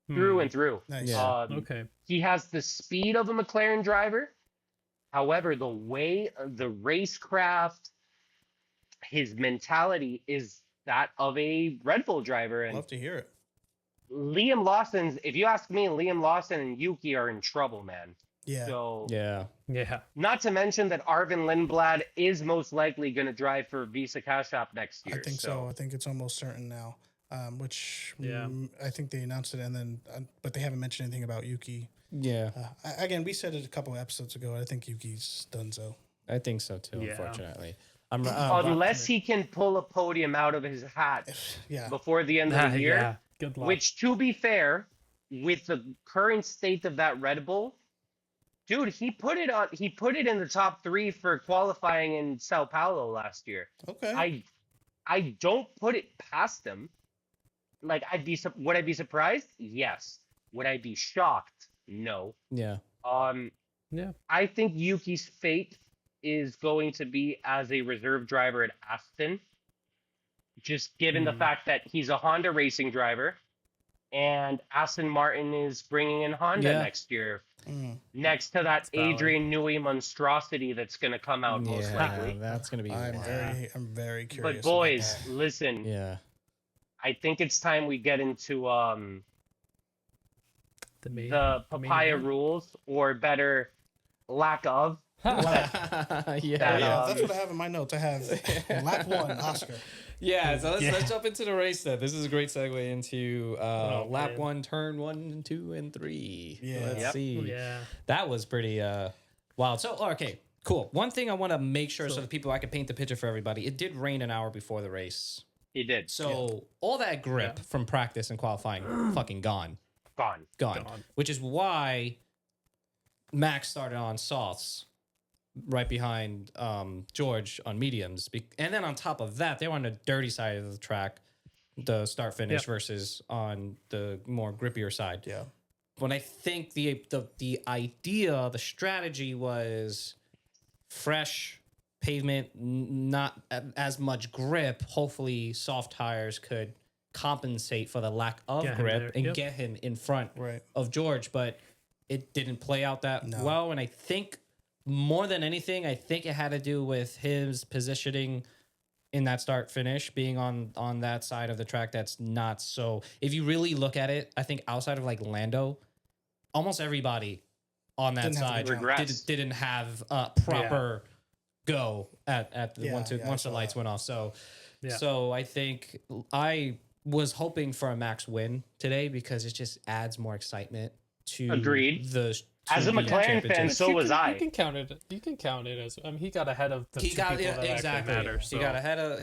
Through and through. Nice. Yeah. Okay. He has the speed of a McLaren driver. However, the way the racecraft, his mentality is that of a Red Bull driver. And Love to hear it. Liam Lawson's, if you ask me, Liam Lawson and Yuki are in trouble, man. Yeah. So, Yeah. not to mention that Arvin Lindblad is most likely going to drive for Visa Cash App next year. I think so. I think it's almost certain now. I think they announced it, and then but they haven't mentioned anything about Yuki. Yeah. Again, we said it a couple of episodes ago. I think Yuki's done so. I think so too. Yeah. Unfortunately, unless he can pull a podium out of his hat before the end of the year. Yeah. Good luck. Which, to be fair, with the current state of that Red Bull, dude, he put it in the top 3 for qualifying in Sao Paulo last year. Okay. I don't put it past him. Like, would I be surprised? Yes. Would I be shocked? No. Yeah. Yeah. I think Yuki's fate is going to be as a reserve driver at Aston, just given the fact that he's a Honda racing driver, and Aston Martin is bringing in Honda next year. Next to that Adrian Newey monstrosity that's going to come out most likely. That's going to be. I'm very curious. But boys, listen. Yeah. I think it's time we get into the papaya rules, or better, lack of. That's what I have in my notes. I have lap 1, Oscar. Yeah, so let's jump into the race then. This is a great segue into lap 1, turn 1, 2, and 3. Yeah. Let's see. Yeah. That was pretty wild. So, okay, cool. One thing I want to make sure so the people, I can paint the picture for everybody. It did rain an hour before the race. He did. So all that grip from practice and qualifying fucking gone. Gone. Which is why Max started on softs right behind George on mediums. And then on top of that, they were on the dirty side of the track, the start finish versus on the more grippier side. Yeah. When I think the idea, the strategy was fresh pavement, not as much grip. Hopefully soft tires could compensate for the lack of grip and get him in front of George, but it didn't play out that well. And I think more than anything, I think it had to do with his positioning in that start finish, being on that side of the track. That's not so, if you really look at it, I think outside of like Lando, almost everybody on that side didn't have a proper go at the once the lights went off. So I think I was hoping for a Max win today because it just adds more excitement to as a McLaren fan, so was I. You can count it as he got ahead of the two people that actually matter. So.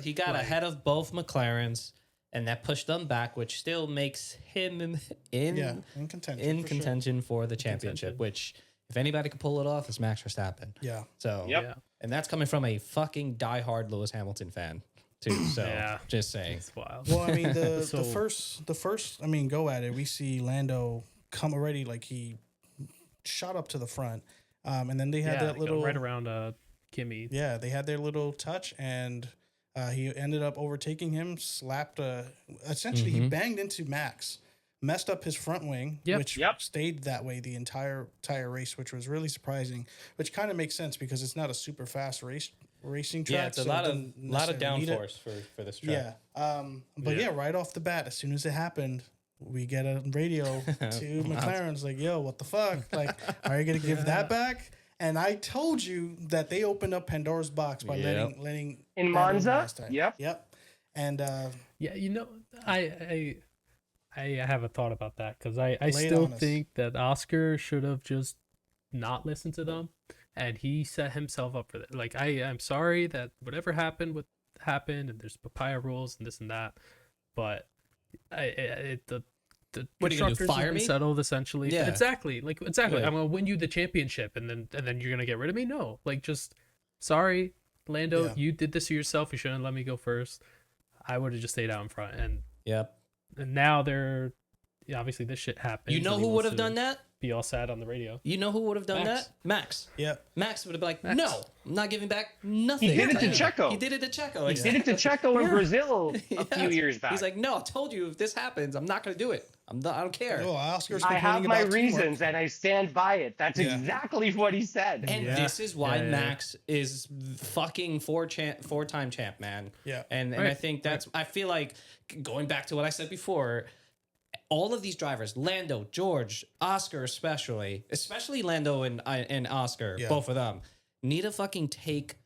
He got ahead of both McLarens, and that pushed them back, which still makes him in contention for the championship. Which, if anybody could pull it off, is Max Verstappen. Yeah. So and that's coming from a fucking diehard Lewis Hamilton fan too. So just saying. It's wild. Well, I mean the first go at it. We see Lando come already, like he shot up to the front, and then they had that little right around Kimmy. Yeah, they had their little touch, and he ended up overtaking him. Slapped essentially he banged into Max, messed up his front wing, which stayed that way the entire race, which was really surprising. Which kind of makes sense because it's not a super fast racing track. Yeah, it's a lot of downforce for this track. Yeah, right off the bat, as soon as it happened, we get a radio to McLaren's like, yo, what the fuck? Like, are you going to give that back? And I told you that they opened up Pandora's box by letting in Monza. Yep. And I have a thought about that because I still think that Oscar should have just not listened to them, and he set himself up for that. Like, I'm sorry that whatever happened, and there's papaya rules and this and that, but the what are you gonna do, fire me? Settled essentially. Yeah, exactly. I'm gonna win you the championship, and then you're gonna get rid of me. No, like, just sorry, Lando, you did this to yourself. You shouldn't let me go first. I would have just stayed out in front. And and now they're obviously this shit happened. You know who would have done that? Be all sad on the radio. You know who would have done that? Max. Yeah. Max would have been like, no, I'm not giving back nothing. He did it to Checo. He did it to Checo. He did it to Checo in Brazil a few years back. He's like, no, I told you if this happens, I'm not going to do it. I don't care. Oh, I have my reasons and I stand by it. That's exactly what he said. And this is why Max is fucking four-time champ, man. Yeah. And I think that's, I feel like, going back to what I said before, all of these drivers, Lando, George, Oscar especially Lando and Oscar, both of them, need to fucking take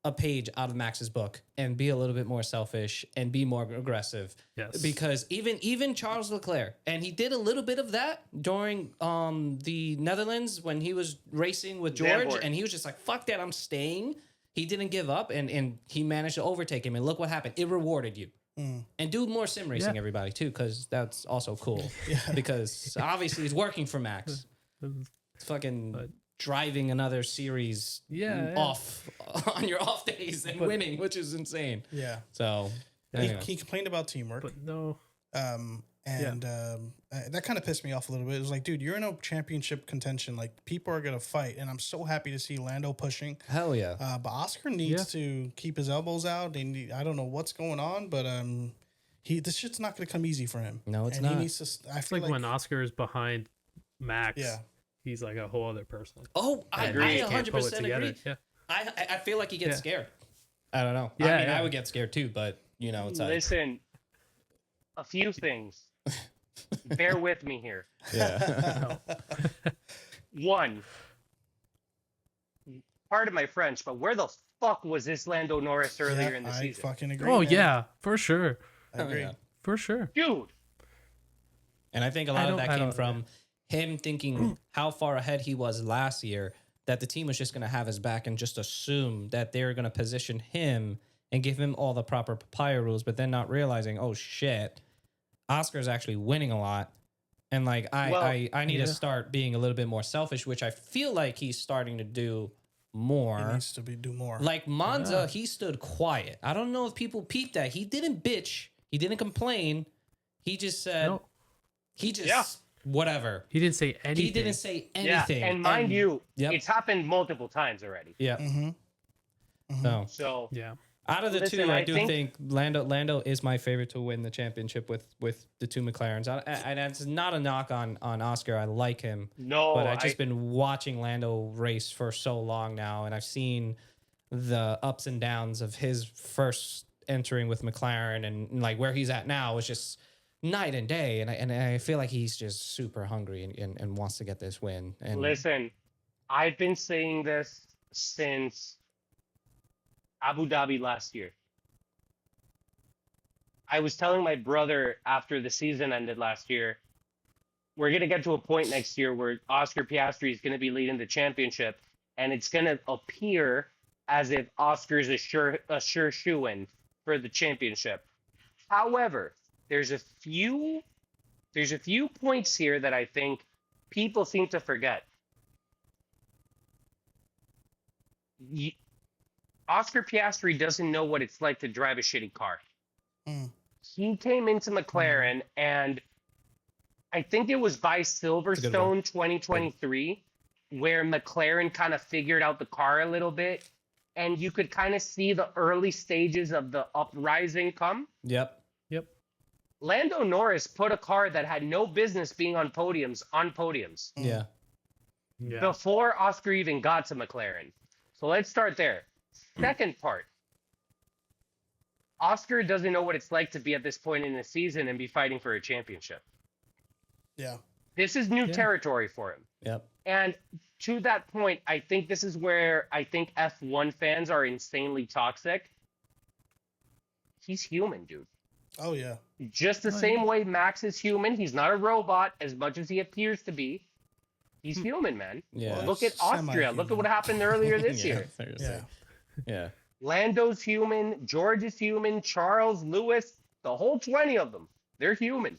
a page out of Max's book and be a little bit more selfish and be more aggressive. Yes. Because even Charles Leclerc, and he did a little bit of that during the Netherlands when he was racing with George, and he was just like, fuck that, I'm staying. He didn't give up, and he managed to overtake him, and look what happened. It rewarded you. And do more sim racing, everybody, too, because that's also cool. Because obviously it's working for Max. It's fucking driving another series off on your off days and winning, which is insane. Yeah. So anyway. He complained about teamwork. But no. And that kind of pissed me off a little bit. It was like, dude, you're in a championship contention. Like, people are going to fight. And I'm so happy to see Lando pushing. Hell yeah. But Oscar needs to keep his elbows out. I don't know what's going on, but this shit's not going to come easy for him. No, it's and not. He needs to, I feel like when Oscar is behind Max, he's like a whole other person. Oh, I 100% agree. Yeah. I feel like he gets scared. I don't know. Yeah, I mean, I would get scared too, but, you know, it's like... Listen, a few things. Bear with me here. Yeah. One, pardon my French, but where the fuck was this Lando Norris earlier in the season? I fucking agree. Oh, man. yeah, for sure. I agree. For sure. Dude. And I think a lot of that came from him thinking how far ahead he was last year, that the team was just going to have his back and just assume that they were going to position him and give him all the proper papaya rules, but then not realizing, oh shit, Oscar's actually winning a lot. And like, I need to start being a little bit more selfish, which I feel like he's starting to do more. He needs to do more. Like Monza, he stood quiet. I don't know if people peeped that. He didn't bitch. He didn't complain. He just said, whatever. He didn't say anything. He didn't say anything. Yeah, and mind you, it's happened multiple times already. Yeah. No. So yeah. Out of the two, I do think Lando is my favorite to win the championship with the two McLarens. And it's not a knock on Oscar. I like him. No, but I've just been watching Lando race for so long now, and I've seen the ups and downs of his first entering with McLaren and like where he's at now is just night and day. And I feel like he's just super hungry and wants to get this win. And listen, I've been saying this since Abu Dhabi last year. I was telling my brother after the season ended last year, we're going to get to a point next year where Oscar Piastri is going to be leading the championship, and it's going to appear as if Oscar's a sure shoo-in for the championship. However, there's a few points here that I think people seem to forget. Oscar Piastri doesn't know what it's like to drive a shitty car. He came into McLaren, and I think it was by Silverstone 2023 where McLaren kind of figured out the car a little bit, and you could kind of see the early stages of the uprising come. Yep. Lando Norris put a car that had no business being on podiums. Yeah. Before Oscar even got to McLaren. So let's start there. Second part, Oscar doesn't know what it's like to be at this point in the season and be fighting for a championship. Yeah. This is new territory for him. Yep. And to that point, I think this is where I think F1 fans are insanely toxic. He's human, dude. Oh, yeah. Just the same way Max is human. He's not a robot as much as he appears to be. He's human, man. Yeah. Look at Austria. Look at what happened earlier this year. Yeah. Lando's human. George is human. Charles, Lewis, the whole 20 of them. They're human.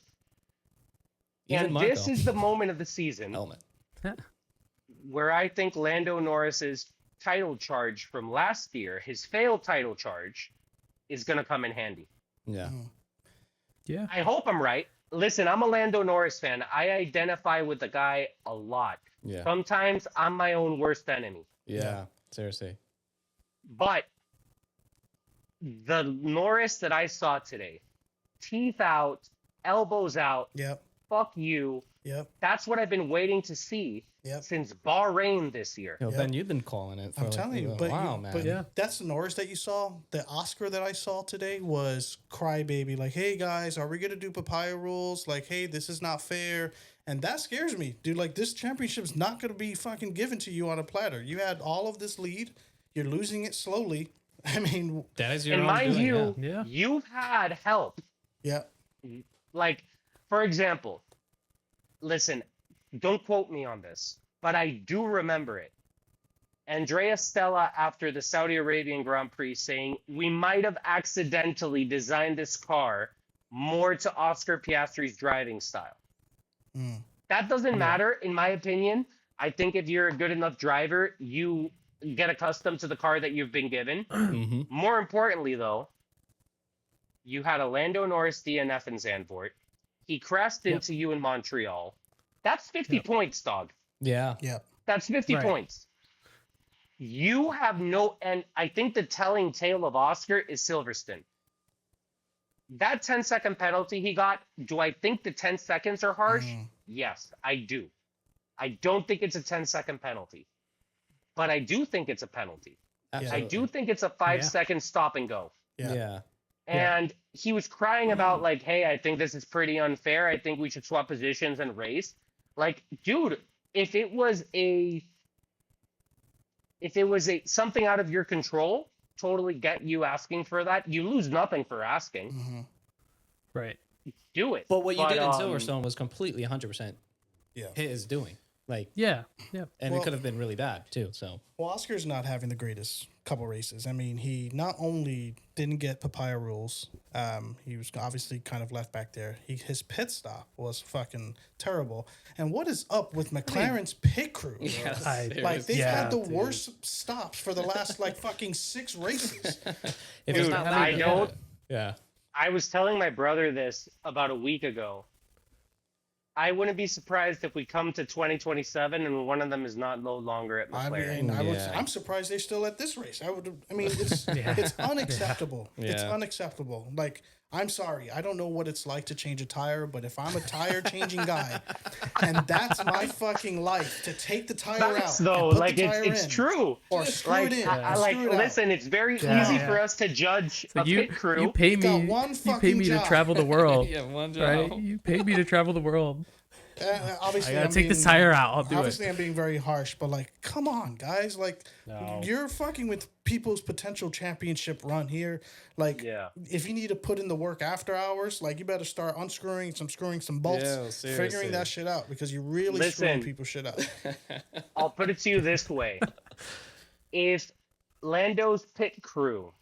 Even and Marco. this is the moment of the season where I think Lando Norris's title charge from last year, his failed title charge, is going to come in handy. Yeah. Yeah. I hope I'm right. Listen, I'm a Lando Norris fan. I identify with the guy a lot. Yeah. Sometimes I'm my own worst enemy. Yeah. Seriously. But the Norris that I saw today, teeth out, elbows out, fuck you. That's what I've been waiting to see since Bahrain this year. Yo, Ben, you've been calling it for I'm telling you, but man. But that's the Norris that you saw. The Oscar that I saw today was crybaby. Like, hey guys, are we gonna do papaya rules? Like, hey, this is not fair. And that scares me, dude. Like, this championship's not gonna be fucking given to you on a platter. You had all of this lead. You're losing it slowly. I mean, that is your and own mind doing, you, you've had help. Yeah. Like, for example, listen, don't quote me on this, but I do remember it. Andrea Stella, after the Saudi Arabian Grand Prix, saying, we might have accidentally designed this car more to Oscar Piastri's driving style. That doesn't matter, in my opinion. I think if you're a good enough driver, you get accustomed to the car that you've been given. More importantly, though, you had a Lando Norris DNF in Zandvoort. He crashed into you in Montreal. That's 50 points, dog. Yeah. That's 50 points. You have no, and I think the telling tale of Oscar is Silverstone. That 10-second penalty he got, do I think the 10 seconds are harsh? Yes, I do. I don't think it's a 10-second penalty, but I do think it's a penalty. Absolutely. I do think it's a 5-second stop and go. And he was crying about like, hey, I think this is pretty unfair. I think we should swap positions and race. Like, dude, if it was something out of your control, totally get you asking for that. You lose nothing for asking. Right. Do it. But what you did in Silverstone was completely 100% his doing. Like, and it could have been really bad too. So, well, Oscar's not having the greatest couple races. I mean, he not only didn't get papaya rules, he was obviously kind of left back there. His pit stop was fucking terrible. And what is up with McLaren's pit crew? Like, they've had the worst stops for the last like fucking 6 races. Dude, I was telling my brother this about a week ago. I wouldn't be surprised if we come to 2027 and one of them is no longer at McLaren. I'm surprised they're still at this race. It's unacceptable. It's unacceptable. Like, I'm sorry. I don't know what it's like to change a tire, but if I'm a tire changing guy and that's my fucking life, to take the tire out, though, and put like the tire it's in, true. Or screw it in. Listen, it's very easy for us to judge a pit crew. You pay me to travel the world. one job. Right? You pay me to travel the world. Obviously, I gotta take this tire out. I'll do obviously, I'm being very harsh, but like, come on, guys! Like, you're fucking with people's potential championship run here. Like, if you need to put in the work after hours, like, you better start unscrewing some bolts, figuring that shit out, because you're really screwing people's shit out. I'll put it to you this way: if Lando's pit crew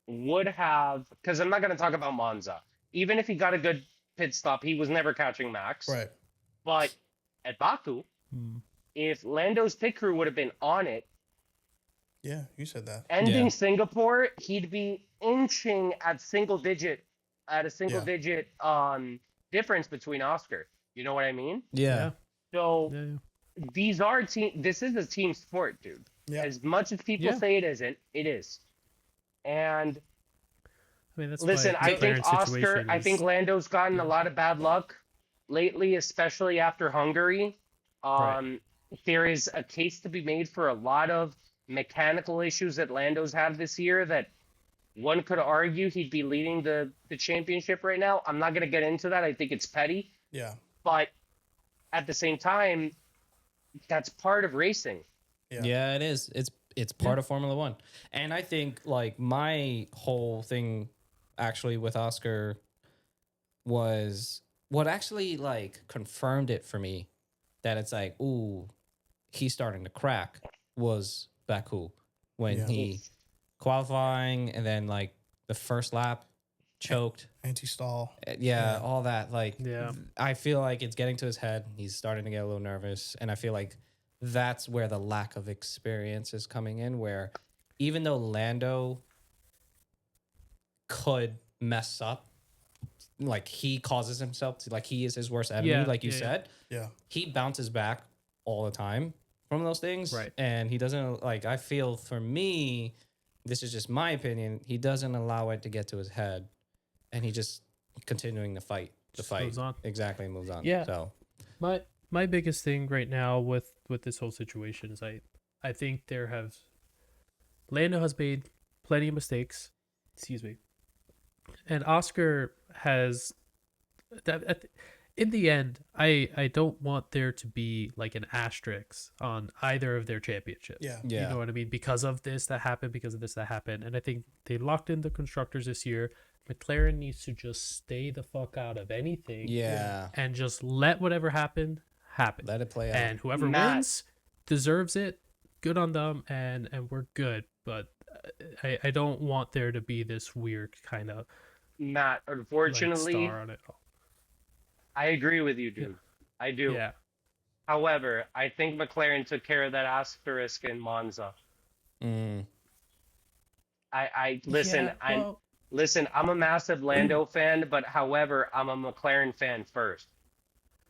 would have, because I'm not going to talk about Monza, even if he got a good pit stop, he was never catching Max. Right. But at Baku, if Lando's pit crew would have been on it, you said that. Ending Singapore, he'd be inching at a single digit difference between Oscar. You know what I mean? Yeah. So these are this is a team sport, dude. Yeah. As much as people say it isn't, it is. And I mean, that's listen, I think Lando's gotten a lot of bad luck lately, especially after Hungary. There is a case to be made for a lot of mechanical issues that Lando's had this year that one could argue he'd be leading the championship right now. I'm not going to get into that. I think it's petty. Yeah. But at the same time, that's part of racing. Yeah, it is. It's part of Formula One. And I think, like, my whole thing actually with Oscar was what actually, like, confirmed it for me that it's like, ooh, he's starting to crack was Baku when he qualifying and then, like, the first lap choked. Anti-stall. All that. Like, I feel like it's getting to his head. He's starting to get a little nervous. And I feel like that's where the lack of experience is coming in, where even though Lando could mess up, like, he causes himself to, like, he is his worst enemy, like you said. Yeah. He bounces back all the time from those things. Right. And he doesn't, like, I feel for me, this is just my opinion, he doesn't allow it to get to his head. And he just continuing to fight. Moves on. Exactly, moves on. Yeah. So my biggest thing right now with this whole situation is I think Lando has made plenty of mistakes. Excuse me. And Oscar has in the end, I don't want there to be like an asterisk on either of their championships. Yeah. You know what I mean? Because of this that happened, because of this that happened. And I think they locked in the constructors this year. McLaren needs to just stay the fuck out of anything. Yeah. And just let whatever happen. Let it play out. And whoever wins deserves it. Good on them, and we're good. But I don't want there to be this weird kind of Matt, unfortunately, like, star on it all. I agree with you, dude. I do. Yeah. However, I think McLaren took care of that asterisk in Monza. I listen. Listen, I'm a massive Lando fan, but however, I'm a McLaren fan first.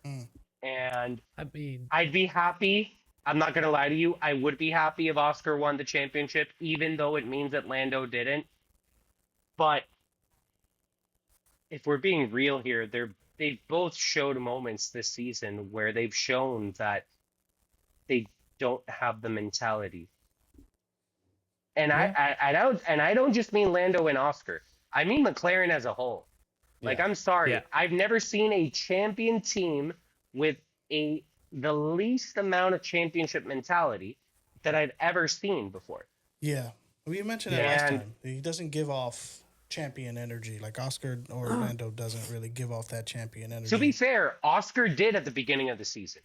Mm. And I mean, I'd be happy. I'm not going to lie to you. I would be happy if Oscar won the championship, even though it means that Lando didn't. But if we're being real here, they've both showed moments this season where they've shown that they don't have the mentality. And Yeah. I don't just mean Lando and Oscar. I mean McLaren as a whole. Like, Yeah. I'm sorry. Yeah. I've never seen a champion team with the least amount of championship mentality that I've ever seen before. Yeah. We mentioned it Yeah. last And- time. He doesn't give off champion energy. Like Oscar or Lando doesn't really give off that champion energy. To be fair, Oscar did at the beginning of the season.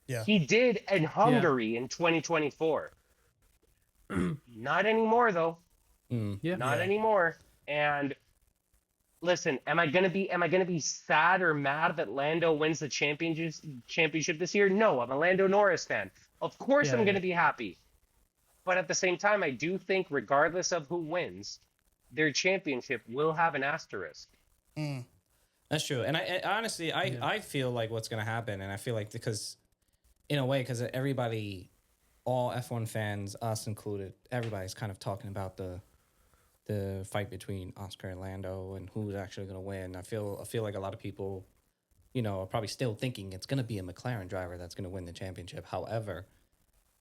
Yeah. He did in Hungary in 2024. Not anymore, though. Yeah. Not Yeah. anymore. And listen, am I gonna be sad or mad that Lando wins the championship this year? No, I'm a Lando Norris fan. Of course, Yeah, I'm gonna yeah. be happy. But at the same time, I do think, regardless of who wins, their championship will have an asterisk. Mm. That's true. And I honestly, I feel like what's going to happen. And I feel like because everybody, all F1 fans, us included, everybody's kind of talking about the fight between Oscar and Lando and who's actually going to win. I feel like a lot of people, are probably still thinking it's going to be a McLaren driver that's going to win the championship. However,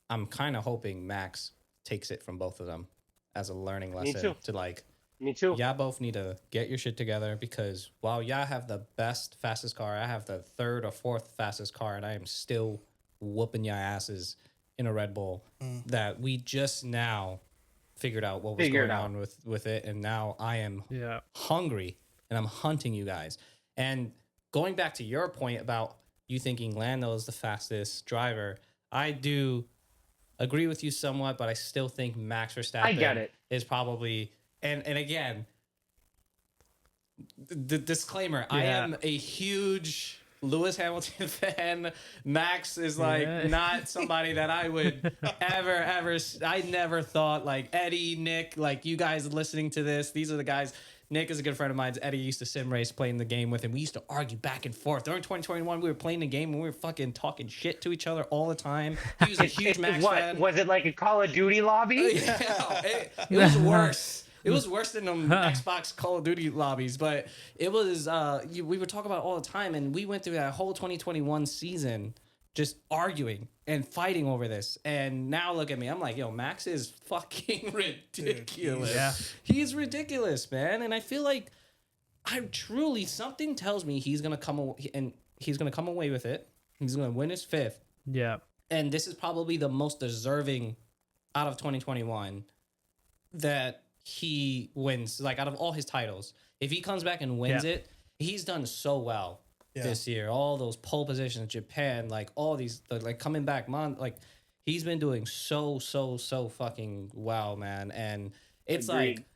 I'm kind of hoping Max takes it from both of them as a learning lesson too. to like, Me too. y'all both need to get your shit together because while y'all have the fastest car, I have the third or fourth fastest car, and I am still whooping y'all asses in a Red Bull that we just now figured out what was going on with it, and now I am hungry and I'm hunting you guys. And going back to your point about you thinking Lando is the fastest driver, I do agree with you somewhat, but I still think Max Verstappen I get it. is probably and again, the disclaimer, I Yeah. am a huge Lewis Hamilton fan. Max is like not somebody that I would ever I never thought like Eddie, Nick, like you guys listening to this, these are the guys. Nick is a good friend of mine. Eddie used to sim race playing the game with him. We used to argue back and forth. During 2021, we were playing the game and we were fucking talking shit to each other all the time. He was a huge Max fan. Was it like a Call of Duty lobby? Yeah, it was worse. It was worse than them Xbox Call of Duty lobbies, but it was. We would talk about it all the time, and we went through that whole 2021 season just arguing and fighting over this. And now look at me. I'm like, yo, Max is fucking ridiculous. He's ridiculous, man. And I feel like something tells me he's gonna come away with it. He's gonna win his fifth. Yeah. And this is probably the most deserving out of 2021 that he wins, like out of all his titles. If he comes back and wins it, he's done so well this year. All those pole positions, Japan, like all these, like coming back, like he's been doing so fucking well, man. And it's Agreed. like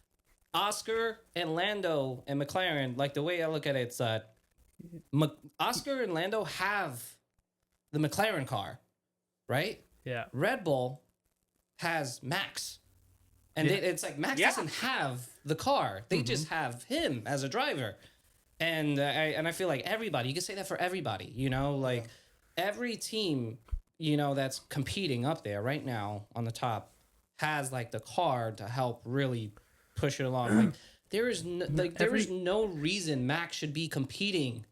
Oscar and Lando and McLaren, like the way I look at it, it's that Oscar and Lando have the McLaren car, right? Yeah. Red Bull has Max. And it's like Max doesn't have the car. They just have him as a driver. And I feel like everybody, you can say that for everybody, like every team, that's competing up there right now on the top has like the car to help really push it along. Like there is no reason Max should be competing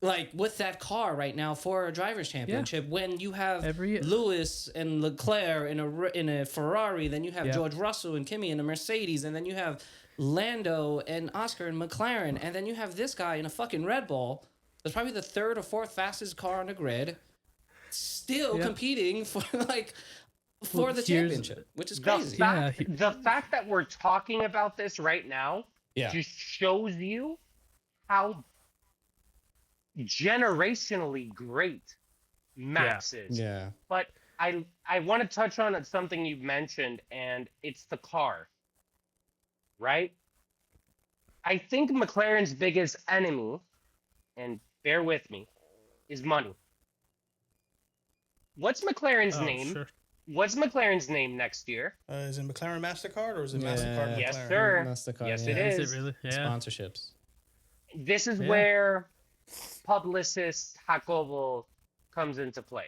like with that car right now for a driver's championship when you have Lewis and Leclerc in a Ferrari, then you have George Russell and Kimi in a Mercedes, and then you have Lando and Oscar and McLaren, and then you have this guy in a fucking Red Bull. That's probably the third or fourth fastest car on the grid, still competing for the championship, which is crazy. The fact that we're talking about this right now just shows you how generationally great Max is. Yeah. But I want to touch on something you've mentioned, and it's the car. Right? I think McLaren's biggest enemy, and bear with me, is money. What's McLaren's name? Sure. What's McLaren's name next year? Is it McLaren MasterCard or is it MasterCard McLaren? Yes, sir. MasterCard, Yes, yeah. it is. Is it really? Yeah. Sponsorships. This is where publicist Jacobo comes into play.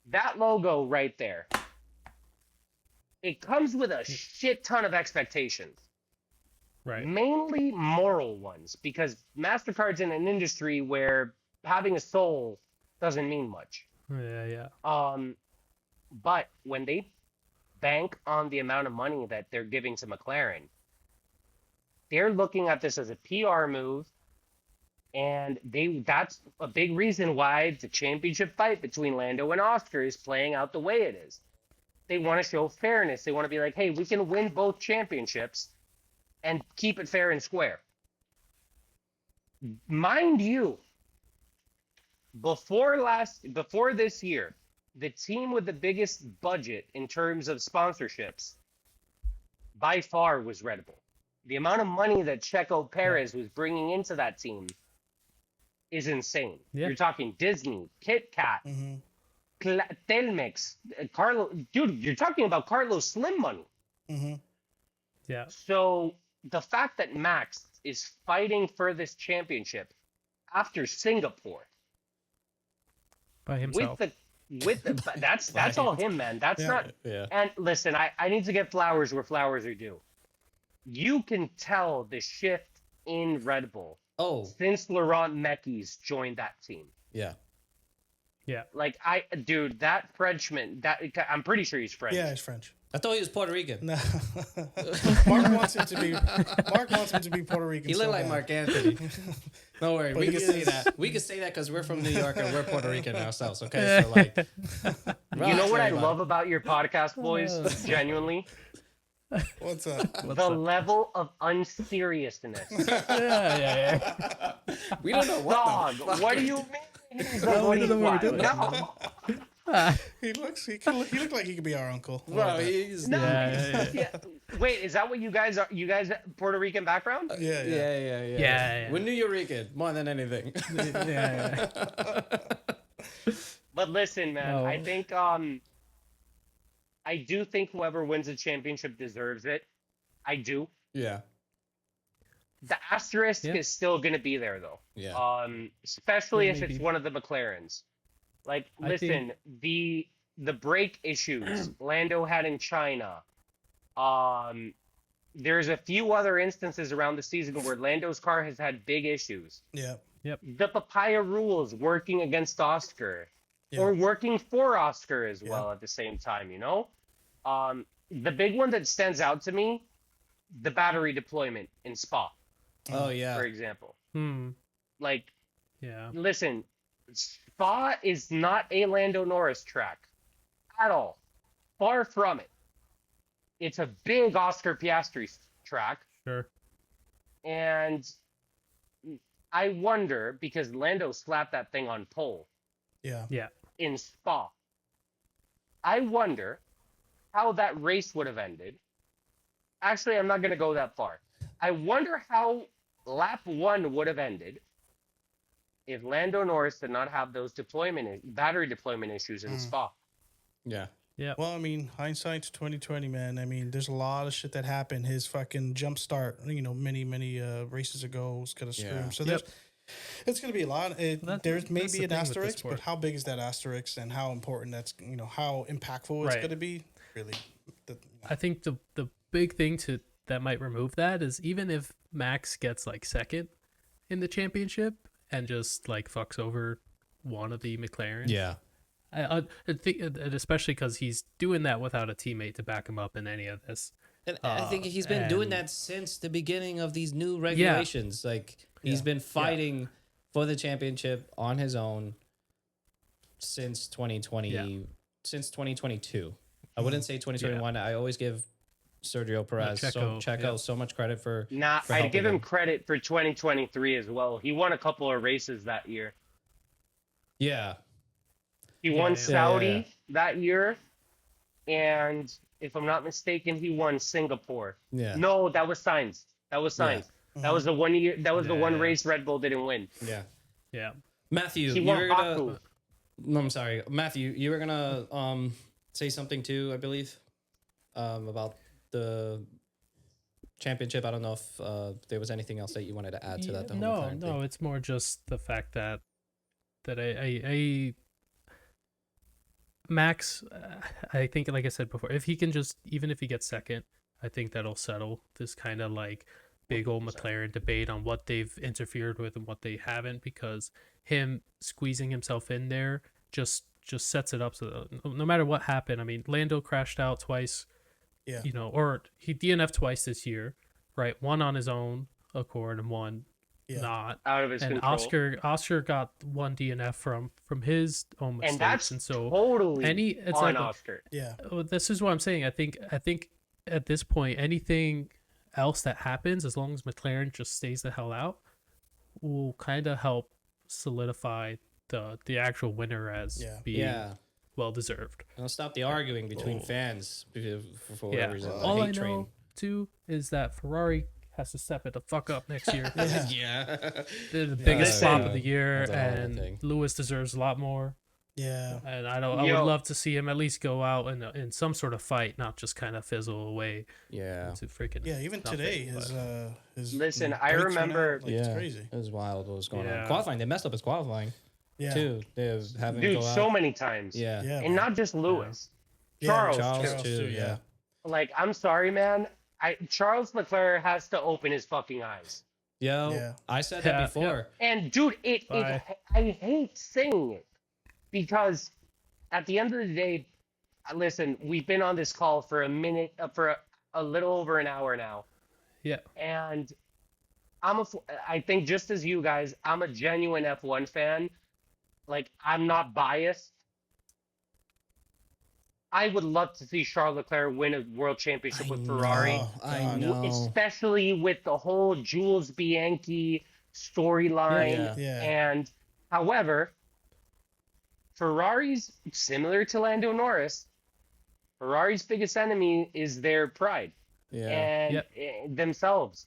That logo right there, it comes with a shit ton of expectations. Right. Mainly moral ones, because MasterCard's in an industry where having a soul doesn't mean much. Yeah. But when they bank on the amount of money that they're giving to McLaren, they're looking at this as a PR move, and that's a big reason why the championship fight between Lando and Oscar is playing out the way it is. They want to show fairness. They want to be like, hey, we can win both championships and keep it fair and square. Mind you, before this year, the team with the biggest budget in terms of sponsorships by far was Red Bull. The amount of money that Checo Perez was bringing into that team is insane. Yeah. You're talking Disney, Kit Kat, Telmex, dude, you're talking about Carlos Slim money. Yeah. So the fact that Max is fighting for this championship after Singapore By himself. that's all him, man. That's not. Yeah. And listen, I need to get flowers where flowers are due. You can tell the shift in Red Bull since Laurent Mekies joined that team. Yeah. Yeah. Like dude, that Frenchman, I'm pretty sure he's French. Yeah, he's French. I thought he was Puerto Rican. No. Mark wants him to be Puerto Rican. He looked like bad. Mark Anthony. Don't worry, we he can say is. that. We can say that because we're from New York and we're Puerto Rican ourselves. Okay, so like, You know what I everybody. love about your podcast, boys? Genuinely, What's up? the level of unseriousness. Yeah. We don't know what. Dog, what do you mean? He's a No, we don't know what we're Boricua? doing. No. He looked like he could be our uncle. Bro, he's No. Yeah. Wait, is that what you guys are? You guys Puerto Rican background? Yeah. Yeah. We're New York more than anything. Yeah. But listen, man, No. I think I do think whoever wins the championship deserves it. I do. Yeah. The asterisk is still gonna be there though. Yeah. Especially Yeah, if maybe. it's one of the McLarens. Like, I listen, the brake issues Lando had in China. There's a few other instances around the season where Lando's car has had big issues. Yeah. The papaya rules working against Oscar, Yeah. or working for Oscar as well at the same time, you know? The big one that stands out to me, the battery deployment in Spa, Oh yeah. for example. Like, Yeah. listen, Spa is not a Lando Norris track at all. Far from it. It's a big Oscar Piastri track. Sure. And I wonder, because Lando slapped that thing on pole Yeah. Yeah. in Spa, I wonder how that race would have ended. Actually, I'm not going to go that far. I wonder how lap 1 would have ended if Lando Norris did not have those battery deployment issues in Spa. Yeah. Yeah. Well, I mean, hindsight's 2020, man. I mean, there's a lot of shit that happened. His fucking jump start, many races ago was gonna screw him. So it's gonna be a lot. There's maybe the an thing with the asterisk, sport. but how big is that asterisk, and how important that's how impactful it's Right. gonna be? Really, I think the big thing that might remove that is even if Max gets like second in the championship and just like fucks over one of the McLarens. Yeah. I think, and especially because he's doing that without a teammate to back him up in any of this. And I think he's been doing that since the beginning of these new regulations. Like he's been fighting for the championship on his own since 2020, since 2022. I wouldn't say 2021. I always give Sergio Perez, Checo, so much credit for. Nah, for I'd helping give him credit for 2023 as well. He won a couple of races that year. Yeah. He won Saudi that year, and if I'm not mistaken, he won Singapore. Yeah. No, that was Sainz. That was Sainz. That was the one year. That was the one race Red Bull didn't win. Yeah. Yeah. Matthew, He you won were gonna. Baku. No, I'm sorry, Matthew. You were gonna say something too, I believe, about the championship. I don't know if there was anything else that you wanted to add to that. No, it's more just the fact that I Max, I think, like I said before, if he can just, even if he gets second, I think that'll settle this kind of like big old McLaren debate on what they've interfered with and what they haven't, because him squeezing himself in there just sets it up so that no matter what happened, I mean, Lando crashed out twice, or he DNF'd twice this year, right? One on his own accord and one not out of his and control. Oscar got one DNF from his own mistakes, And that's so totally on Oscar. Yeah. This is what I'm saying. I think at this point, anything else that happens, as long as McLaren just stays the hell out, will kind of help solidify the actual winner as being well deserved. I'll stop the arguing between fans for whatever reason. All I know too is that Ferrari has to step it the fuck up next year. They're the biggest flop of the year, and Lewis deserves a lot more. Yeah, and I would love to see him at least go out in some sort of fight, not just kind of fizzle away. To freaking even nothing, today his listen. I remember, it's crazy. It was wild what was going on. Qualifying, they messed up his qualifying. Too. They having dude, go out. so many times. And not just Lewis. Charles too. Yeah. Like, I'm sorry, man. Charles Leclerc has to open his fucking eyes. I said that before. And dude, I hate saying it, because at the end of the day, listen, we've been on this call for a minute, for a little over an hour now. And I think just as you guys, I'm a genuine F1 fan. Like, I'm not biased. I would love to see Charles Leclerc win a world championship with Ferrari. I know. Especially with the whole Jules Bianchi storyline. And, however, Ferrari's, similar to Lando Norris, Ferrari's biggest enemy is their pride. And themselves.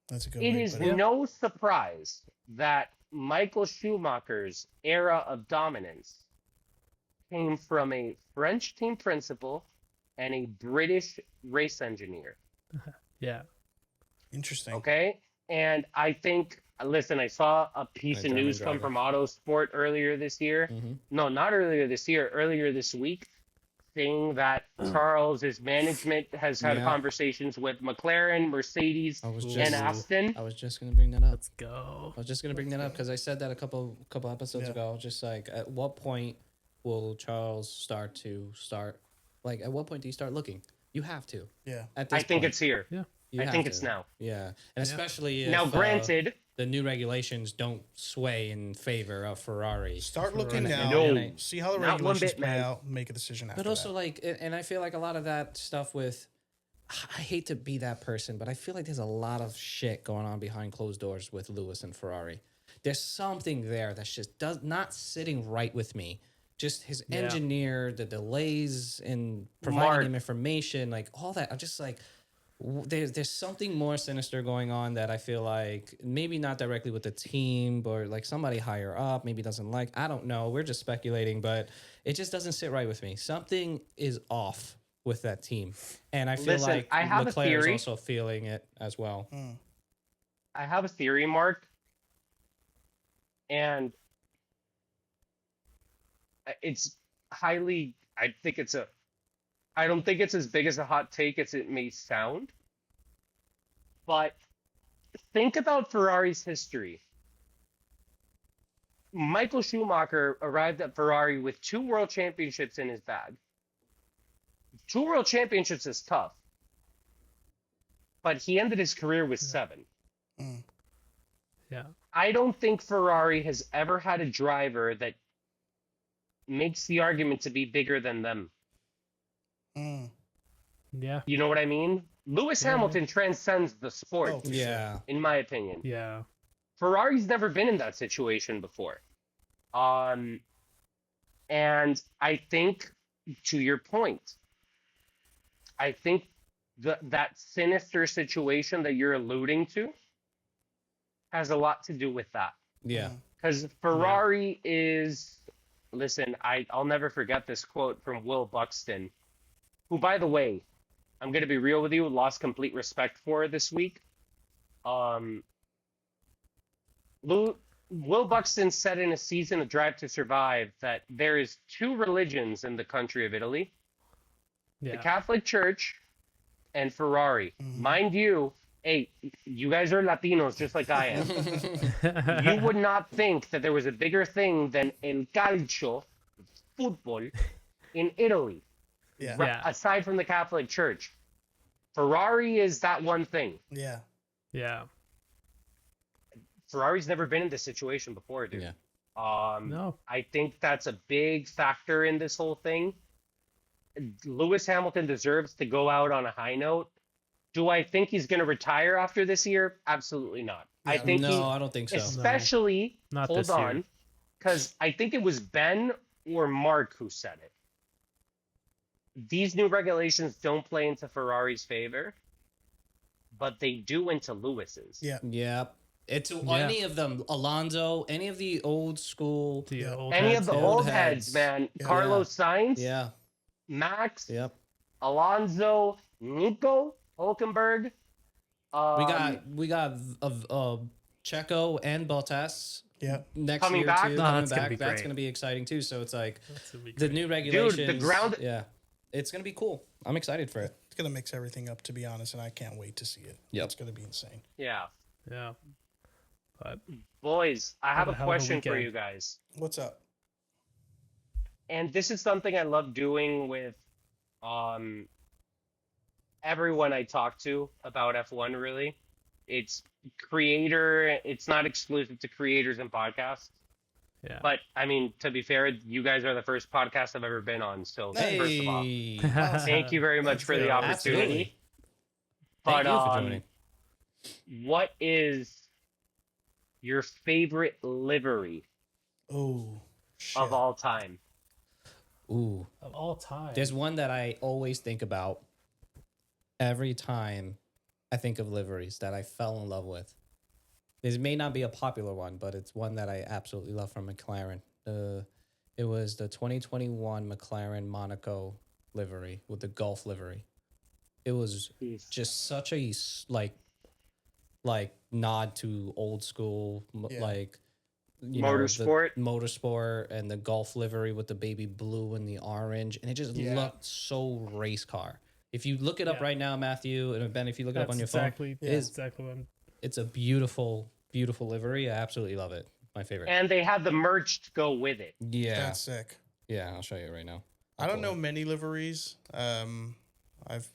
That's a good It is no surprise that Michael Schumacher's era of dominance came from a French team principal and a British race engineer. Interesting. Okay? And I think, listen, I saw a piece of news come from Autosport earlier this year. No, not earlier this year, earlier this week, saying that Charles's management has had conversations with McLaren, Mercedes, and Aston. I was just going to bring that up. Let's go. I was just going to bring that up because I said that a couple episodes ago. Just like, at what point will Charles start? Like, at what point do you start looking? You have to. I think it's here. I think it's now. And especially if, now, granted, the new regulations don't sway in favor of Ferrari. Start looking now. See how the regulations play out. Make a decision after. But also, like, and I feel like a lot of that stuff with, I hate to be that person, but I feel like there's a lot of shit going on behind closed doors with Lewis and Ferrari. There's something there that's just not sitting right with me. Just his engineer, the delays in providing him information, like all that. I'm just like, there's something more sinister going on that I feel like maybe not directly with the team, but like somebody higher up maybe doesn't like. I don't know. We're just speculating, but it just doesn't sit right with me. Something is off with that team, and I feel like Leclerc is also feeling it as well. I have a theory, Mark, and it's highly. I don't think it's as big as a hot take as it may sound, but think about Ferrari's history. Michael Schumacher arrived at Ferrari with 2 world championships in his bag. 2 world championships is tough, but he ended his career with 7. I don't think Ferrari has ever had a driver that makes the argument to be bigger than them. You know what I mean? Lewis Hamilton transcends the sport. In my opinion. Ferrari's never been in that situation before. And I think, to your point, I think that sinister situation that you're alluding to has a lot to do with that. Because Ferrari is, listen, I'll never forget this quote from Will Buxton, who, by the way, I'm gonna be real with you, lost complete respect for this week. Will Buxton said in a season of Drive to Survive that there is two religions in the country of Italy: the Catholic Church and Ferrari. Mind you, hey, you guys are Latinos just like I am. You would not think that there was a bigger thing than el calcio, football, in Italy. Yeah. Aside from the Catholic Church. Ferrari is that one thing. Yeah. Yeah. Ferrari's never been in this situation before, dude. Yeah. No. I think that's a big factor in this whole thing. Lewis Hamilton deserves to go out on a high note. Do I think he's going to retire after this year? Absolutely not. Yeah. I think I don't think so. Especially, Not hold this year. on, because I think it was Ben or Mark who said it. These new regulations don't play into Ferrari's favor, but they do into Lewis's. Yeah. Yeah. It's any of them, Alonso, any of the old school. Any of the old heads, man. Yeah. Carlos Sainz, Yeah. Max, Yep. Alonso, Nico Hulkenberg. We got Checo and Bottas. Yeah. Next Coming year back? too. No, Coming that's gonna back. be That's great. going to be exciting too. So it's like That's gonna be the great. new regulations. Dude, the ground. Yeah. It's going to be cool. I'm excited for it. It's gonna mix everything up, to be honest, and I can't wait to see it. Yep. It's gonna be insane. Yeah. Yeah. But Boys, I have What a a hell of a question for weekend. you guys. What's up? And this is something I love doing with everyone I talk to about F1, really. It's not exclusive to creators and podcasts. yeah. But I mean, to be fair, you guys are the first podcast I've ever been on. So first of all, Hey. thank you very much for the Yeah, opportunity. Absolutely. But Thank you for joining. what is your favorite livery Oh, shit. of all time? Ooh. Of all time. There's one that I always think about every time I think of liveries that I fell in love with. This may not be a popular one, but it's one that I absolutely love from McLaren. It was the 2021 McLaren Monaco livery with the Gulf livery. It was just such a like nod to old school Yeah. like Motorsport. the motorsport and the Gulf livery with the baby blue and the orange, and it just Yeah. looked so race car. If you look it up right now, Matthew, and Ben, if you look it up on your exactly, phone, that's exactly what I'm. it's a beautiful, beautiful livery. I absolutely love it. My favorite. And they have the merch to go with it. Yeah, That's sick. yeah. I'll show you right now. I don't know many liveries. I've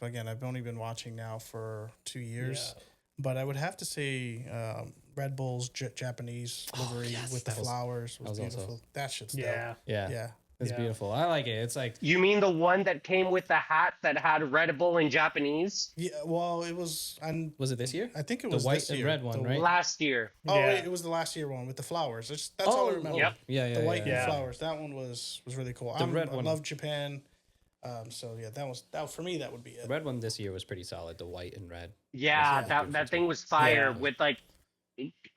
only been watching now for 2 years, but I would have to say Red Bull's Japanese livery with the flowers was that was beautiful. also- That shit's Yeah. Yeah, dope. Yeah. it's Yeah. beautiful. I like it. It's like You mean the one that came with the hat that had Red Bull in Japanese Yeah. Well, it was. was it this year? I think it The was white this and year. red one, The- right? last year? Oh, Yeah. it was the last year one with the flowers. That's all I remember. Yep. Yeah, The white yeah. and flowers. That one was really cool. The red I one. love Japan. So yeah, that for me that would be it. The red one this year was pretty solid. The white and red. Yeah, that thing was fire Yeah. with like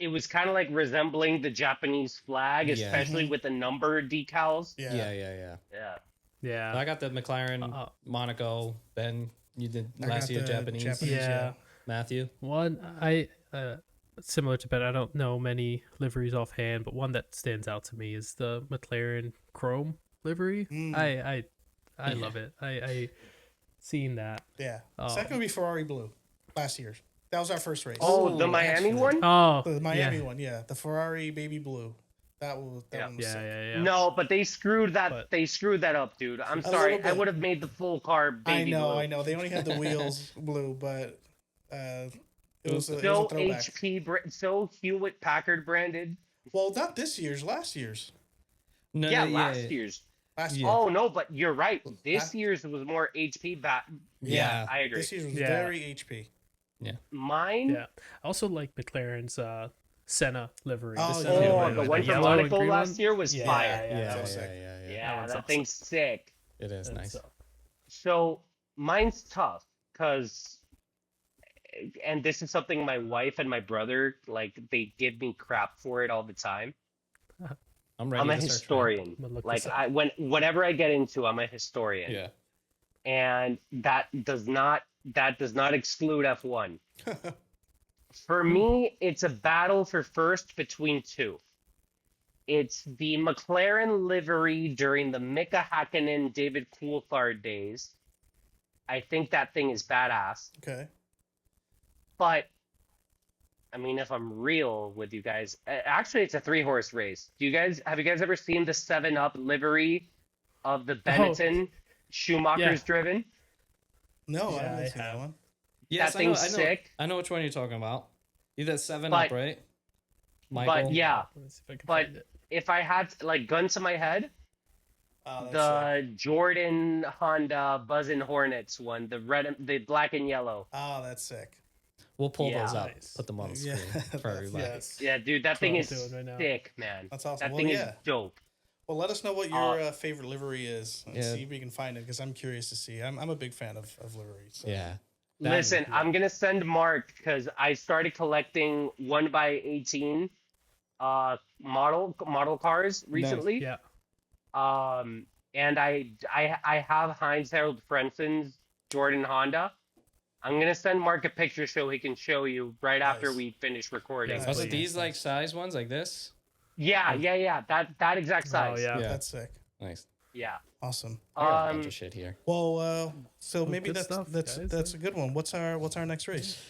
it was kind of like resembling the Japanese flag, Yeah. especially with the number decals. Yeah. Yeah. Yeah. Yeah. I got the McLaren Monaco. Ben, you did I last got year the Japanese. Japanese, Yeah. Matthew. One similar to Ben, I don't know many liveries offhand, but one that stands out to me is the McLaren Chrome livery. I love it. I seen that. Yeah. Second would be Ferrari Blue last year's. That was our first race. Oh, the Miami actually. one? Oh, The Miami one, yeah. The Ferrari Baby Blue. That one was sick. yeah. No, but they screwed that. But- They screwed that up, dude. I'm A sorry. little I bit. would have made the full car baby blue. I know. They only had the wheels blue, but it was a So throwback. so Hewlett Packard branded. Well, not this year's, last year's. No, Yeah, no, last year's. Last Yeah. Oh no, but you're right. This That- year's was more HP. Yeah. I agree. This year's was Yeah. very HP. Mine. Yeah. I also like McLaren's Senna livery. Oh, The yeah. Senna Oh, livery the with one from yellow and Monaco green last one. year was Yeah, fire. Yeah, that yeah, was sick. Yeah, That one's that awesome. thing's sick. It is That's nice. So mine's tough because, and this is something my wife and my brother like. They give me crap for it all the time. I'm ready. I'm a to search, historian. Like whatever I get into, I'm a historian. Yeah. And that does not exclude F1. For me, it's a battle for first between two. It's the McLaren livery during the Mika Hakkinen, David Coulthard days. I think that thing is badass. Okay. But I mean, if I'm real with you guys, actually, it's a 3-horse race. Have you guys ever seen the 7-Up livery of the Benetton Schumacher's driven? No, Yeah, I haven't I seen that one. Yes, that thing's sick. I know which one you're talking about. Either 7-Up, right? Michael? But yeah, Let me see if I can but find it. if I had like gun to my head, Oh, that's the Jordan Honda Buzzin' Hornets one, the black and yellow. Oh, that's sick. We'll pull those up. Nice. Put them on the Yeah, screen for everybody. yes. Yeah, dude, that That's thing what is I'm doing right now. sick, man. That's awesome. That Well, thing yeah. is dope. Well, let us know what your favorite livery is and Yeah. see if we can find it because I'm curious to see. I'm a big fan of liveries. So. Yeah. Listen, I'm gonna send Mark because I started collecting 1x18 model cars recently. Yeah. And I have Heinz Harold Frenson's Jordan Honda. I'm gonna send Mark a picture so he can show you right after Nice. we finish recording. Yes, Was it please. these like size ones like this? Yeah. That exact size. Oh, yeah. Yeah. That's sick. Nice. Yeah. Awesome. I got a bunch of shit here. Well, so maybe good that's stuff, that's guys. that's a good one. What's our next race?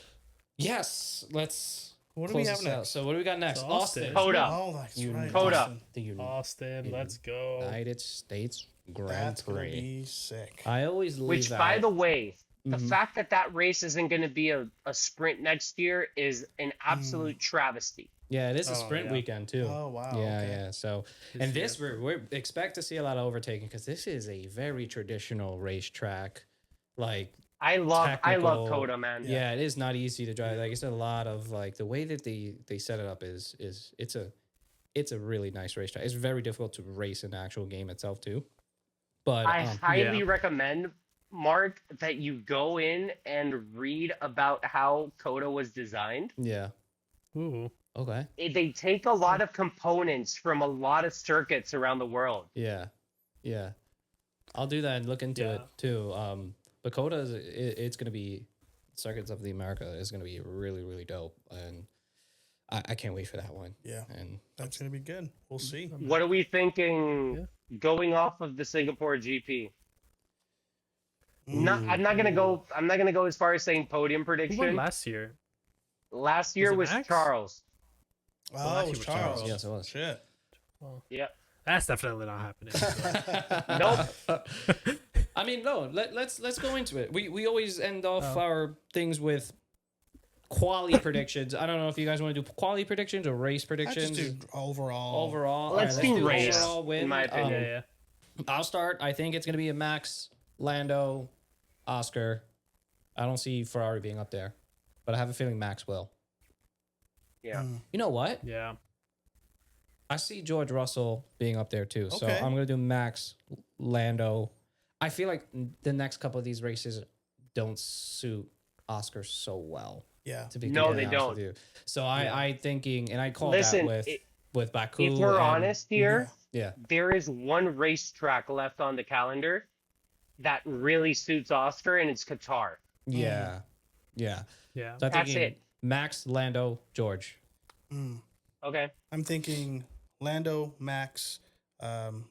Yes. Let's. What do close we have this out. next? So what do we got next? It's Austin. Austin. Coda. Oh, that's You- right. Coda. Austin. The Austin, let's go. United States Grand That's gonna Prix. be sick. I always leave Which, out. by the way, the Mhm. fact that race isn't going to be a sprint next year is an absolute travesty. Yeah, it is a Oh, sprint yeah. weekend too. Oh wow. Yeah, okay. yeah. So, and this we expect to see a lot of overtaking because this is a very traditional racetrack. Like, I love technical- Coda, man. yeah, it is not easy to drive. Like, it's a lot of like the way that they set it up is it's a really nice racetrack. It's very difficult to race in the actual game itself too. But I highly Yeah. recommend, Mark, that you go in and read about how Coda was designed. yeah, Ooh. okay, They take a lot of components from a lot of circuits around the world. yeah, I'll do that and look into it too. But Coda it's gonna be Circuits of the America is gonna be really really dope, and I can't wait for that one. Yeah. And That's gonna be good. We'll see. What are we thinking going off of the Singapore GP? I'm not gonna go as far as saying podium Who won prediction. last year? Last year it was Max? Charles. Oh, last it was year was Charles. Charles. Yes, it was. Shit. Well, Yeah. that's definitely not happening. Nope. I mean, no. Let's go into it. We always end off our things with quality predictions. I don't know if you guys want to do quality predictions or race I predictions. just do overall. Overall, Let's all right, do race, overall win. in my opinion. yeah. I'll start. I think it's gonna be a Max, Lando, Oscar. I don't see Ferrari being up there, but I have a feeling Max will. Yeah. You know what? Yeah. I see George Russell being up there too. So Okay. I'm gonna do Max, Lando. I feel like the next couple of these races don't suit Oscar so well. Yeah. To be No, completely they honest don't. with you. So I thinking, and I called Listen, that with Baku. If we're and- honest here, yeah, there is one racetrack left on the calendar that really suits Oscar, and it's Qatar. yeah, yeah. Yeah. So I'm That's thinking it. Max, Lando, George. Okay. I'm thinking Lando, Max,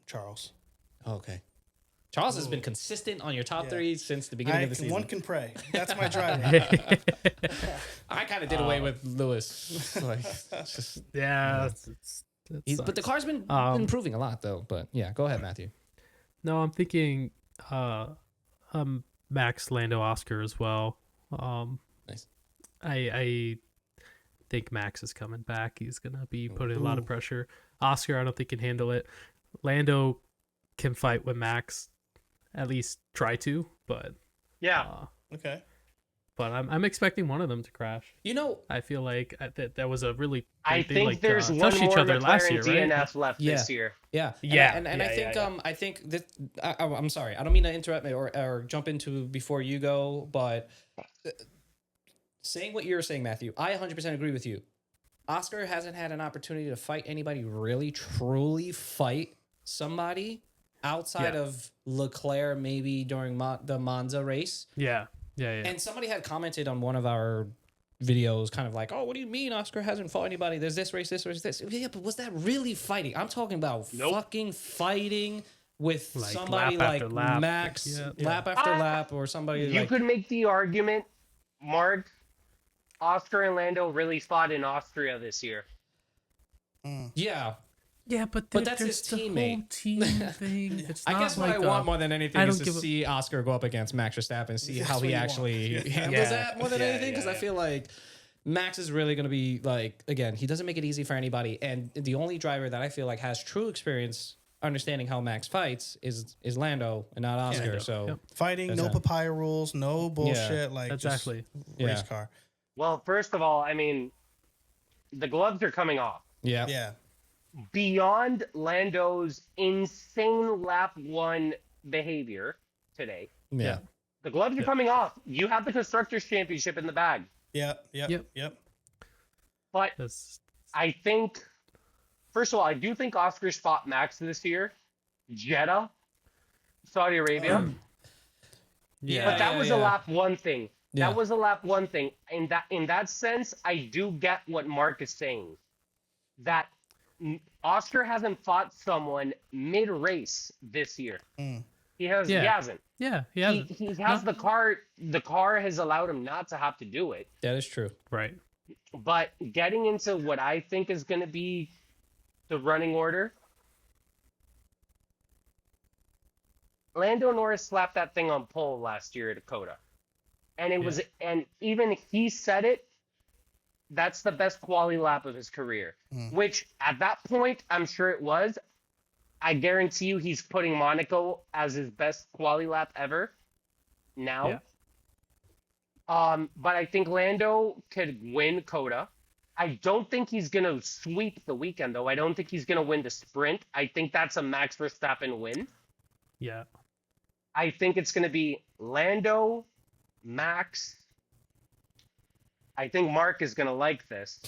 Charles. Okay. Charles has been consistent on your top Yeah. three since the beginning of the season. One can pray. That's my driver. I kind of did away with Lewis. Like, it's just, Yeah. but the car's been improving a lot though. But yeah, go ahead, Matthew. No, I'm thinking Max, Lando, Oscar as well. Nice. I think Max is coming back. He's gonna be putting a lot of pressure. Oscar, I don't think can handle it. Lando can fight with Max, at least try to, but Yeah. Okay. but I'm expecting one of them to crash. You know, I feel like that was a really I they, think like, there's one touched more each other last McLaren year, right? DNF left this year. yeah, Yeah, and I yeah, think yeah. I think that I'm sorry, I don't mean to interrupt me or jump into before you go, but saying what you're saying, Matthew, I 100% agree with you. Oscar hasn't had an opportunity to fight anybody really, truly fight somebody outside of Leclerc, maybe during the Monza race. Yeah. And somebody had commented on one of our videos, kind of like, "Oh, what do you mean Oscar hasn't fought anybody? There's this race, this race, this." Yeah, but was that really fighting? I'm talking about fucking fighting with like somebody like Max, lap after lap, or somebody. You could make the argument, Mark. Oscar and Lando really fought in Austria this year. Yeah. Yeah, but that's his teammate. Whole team thing. It's I not guess what like I want more than anything is to see Oscar go up against Max Verstappen and see how he actually handles that more than anything. Because I feel like Max is really going to be like, again, he doesn't make it easy for anybody. And the only driver that I feel like has true experience understanding how Max fights is Lando and not Oscar. So fighting, no papaya rules, no bullshit. Like exactly race car. Well, first of all, I mean, the gloves are coming off. Yeah. Beyond Lando's insane lap 1 behavior today. Yeah. The gloves are coming off. You have the Constructors' Championship in the bag. Yep. But I think, first of all, I do think Oscar's fought Max this year. Jeddah, Saudi Arabia. But that was a lap 1 thing. That was a lap 1 thing. In that sense, I do get what Mark is saying. That Oscar hasn't fought someone mid-race this year. He hasn't. Yeah, he hasn't. He has the car. The car has allowed him not to have to do it. That is true. Right. But getting into what I think is going to be the running order, Lando Norris slapped that thing on pole last year at Dakota. And it was, and even he said it, that's the best quali lap of his career. Which, at that point, I'm sure it was. I guarantee you he's putting Monaco as his best quali lap ever now. But I think Lando could win Coda. I don't think he's going to sweep the weekend, though. I don't think he's going to win the sprint. I think that's a Max Verstappen win. Yeah. I think it's going to be Lando, Max. I think Mark is going to like this.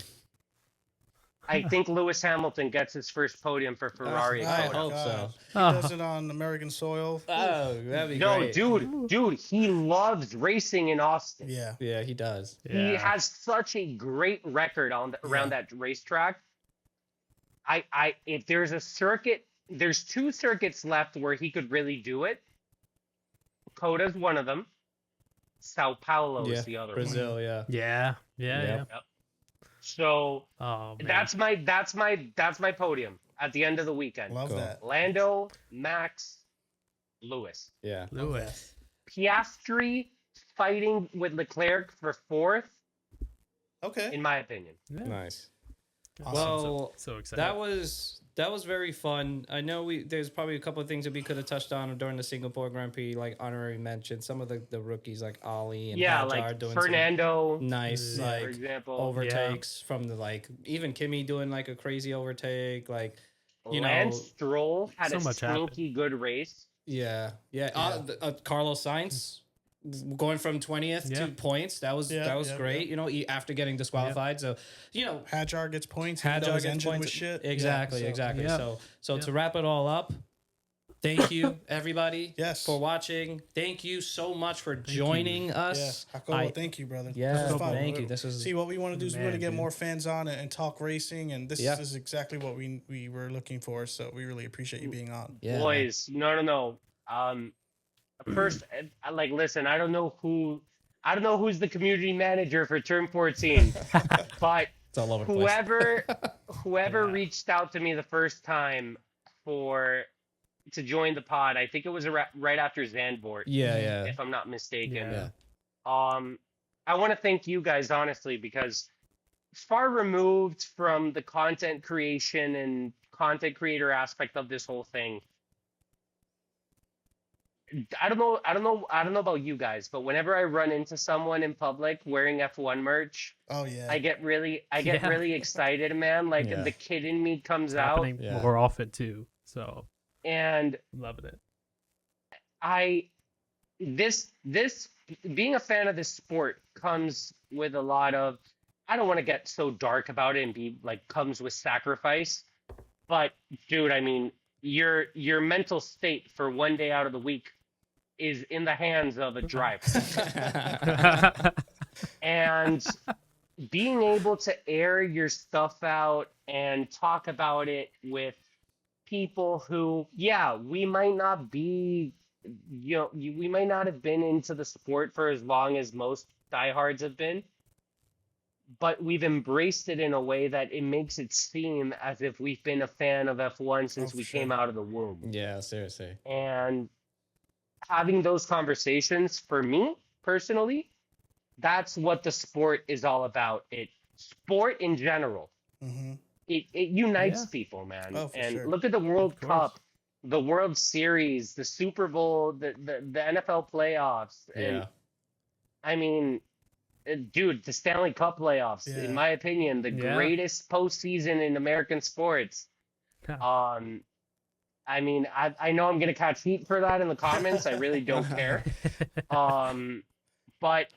I think Lewis Hamilton gets his first podium for Ferrari. I hope so. He does it on American soil. Oh, that'd be great. Dude, he loves racing in Austin. Yeah, he does. He has such a great record around that racetrack. If there's a circuit, there's 2 circuits left where he could really do it. Coda's one of them. Sao Paulo is the other Brazil, one. Yeah. Yep. So that's my podium at the end of the weekend. Love that. Lando, Max, Lewis. Yeah. Lewis. Piastri fighting with Leclerc for 4th. Okay. In my opinion. Yeah. Nice. Awesome. Well, so excited. That was very fun. I know there's probably a couple of things that we could have touched on during the Singapore Grand Prix, like honorary mention. Some of the rookies like Ali and Hajar like doing Fernando, nice for example, overtakes from the even Kimi doing like a crazy overtake, like Lance Stroll had so a much sneaky good race. Carlos Sainz going from 20th to points. That was great. You know, after getting disqualified, so Hajar gets points. Hajar gets points with shit. Exactly. So to wrap it all up, thank you everybody for watching. Thank you so much for joining us. Jacobo, thank you, brother. Yeah, fun. Thank you. This was see what we want to do is we want to get more fans on and talk racing, and this is exactly what we were looking for. So we really appreciate you being on. Yeah, boys. No. First, listen, I don't know who's the community manager for Turn 14, but it's all over the whoever reached out to me the first time to join the pod, I think it was right after Zandvoort. Yeah. If I'm not mistaken. Yeah. I want to thank you guys honestly, because far removed from the content creation and content creator aspect of this whole thing. I don't know about you guys, but whenever I run into someone in public wearing F1 merch, I get really excited, man. Like the kid in me comes out. More often too. So and loving it. This being a fan of this sport comes with a lot of, I don't want to get so dark about it and be like comes with sacrifice, but dude, I mean, your mental state for one day out of the week is in the hands of a driver. And being able to air your stuff out and talk about it with people who, yeah, we might not be, we might not have been into the sport for as long as most diehards have been, but we've embraced it in a way that it makes it seem as if we've been a fan of F1 since we came out of the womb. Yeah, seriously. And having those conversations, for me personally, that's what the sport is all about. Sport in general. Mm-hmm. It unites people, man. Oh, and sure. Look at the World Cup, the World Series, the Super Bowl, the NFL playoffs. And I mean, dude, the Stanley Cup playoffs, in my opinion, the greatest postseason in American sports. I mean, I know I'm gonna catch heat for that in the comments. I really don't care. But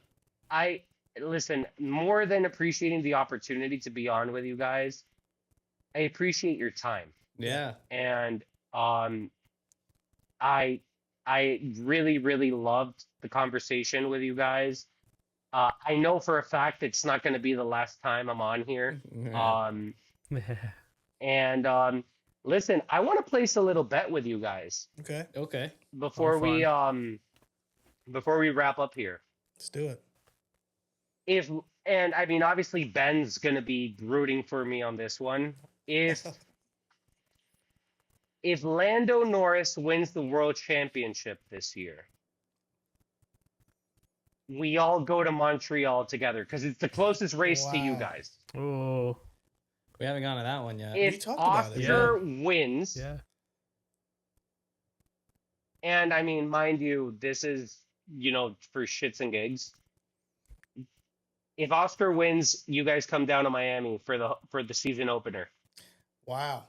listen, more than appreciating the opportunity to be on with you guys, I appreciate your time. Yeah. And I really, really loved the conversation with you guys. I know for a fact it's not going to be the last time I'm on here. And listen, I want to place a little bet with you guys. Okay. Before we wrap up here. Let's do it. And I mean, obviously Ben's going to be rooting for me on this one. If Lando Norris wins the world championship this year, we all go to Montreal together because it's the closest race to you guys. Oh, we haven't gone to that one yet. If Oscar wins, and I mean, mind you, this is, for shits and gigs. If Oscar wins, you guys come down to Miami for the season opener. Wow.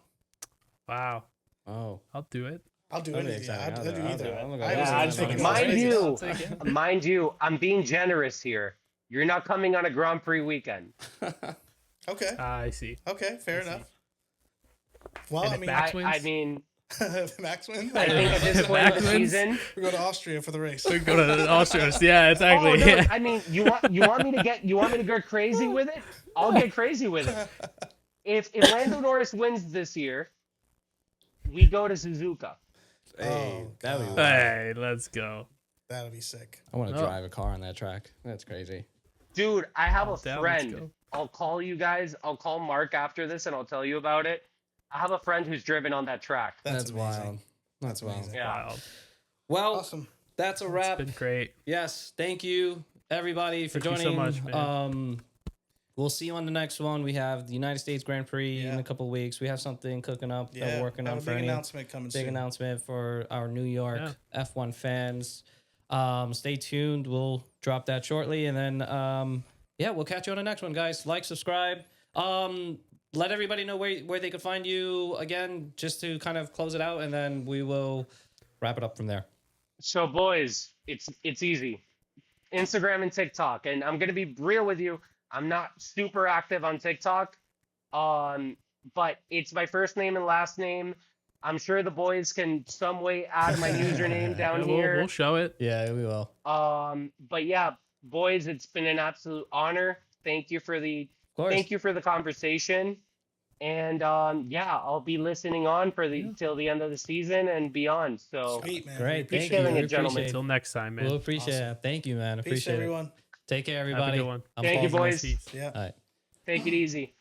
Oh, I'll do it. I'll do it. I'll do either. Mind you, I'm being generous here. You're not coming on a Grand Prix weekend. Okay. I see. Okay, fair enough. Well, and Max wins? I mean, Max wins. I think at this point of the season, we go to Austria for the race. We go to Austria. Yeah, exactly. Oh, no, I mean, you want me to get crazy with it? I'll get crazy with it. If Lando Norris wins this year, we go to Suzuka. Hey, let's go. That'll be sick. I want to drive a car on that track. That's crazy. Dude, I have a friend. I'll call you guys. I'll call Mark after this and I'll tell you about it. I have a friend who's driven on that track. That's wild. That's wild. Yeah. Well, awesome. That's a wrap. It's been great. Yes. Thank you, everybody, for joining. Thank you so much, man. We'll see you on the next one. We have the United States Grand Prix in a couple of weeks. We have something cooking up that we're working on for big announcement coming soon. Big announcement for our New York F1 fans. Stay tuned. We'll drop that shortly. And then, we'll catch you on the next one, guys. Like, subscribe. Let everybody know where they could find you again, just to kind of close it out. And then we will wrap it up from there. So, boys, it's easy. Instagram and TikTok. And I'm going to be real with you. I'm not super active on TikTok, but it's my first name and last name. I'm sure the boys can some way add my username down here. We'll show it. Yeah, we will. But yeah, boys, it's been an absolute honor. Thank you for the conversation, and I'll be listening on till the end of the season and beyond. So sweet, man. Great, thank you, gentlemen. Until next time, man. We'll appreciate it. Thank you, man. Peace, everyone. Take care, everybody. Have a good one. Thank you, boys. Yeah. All right. Take it easy.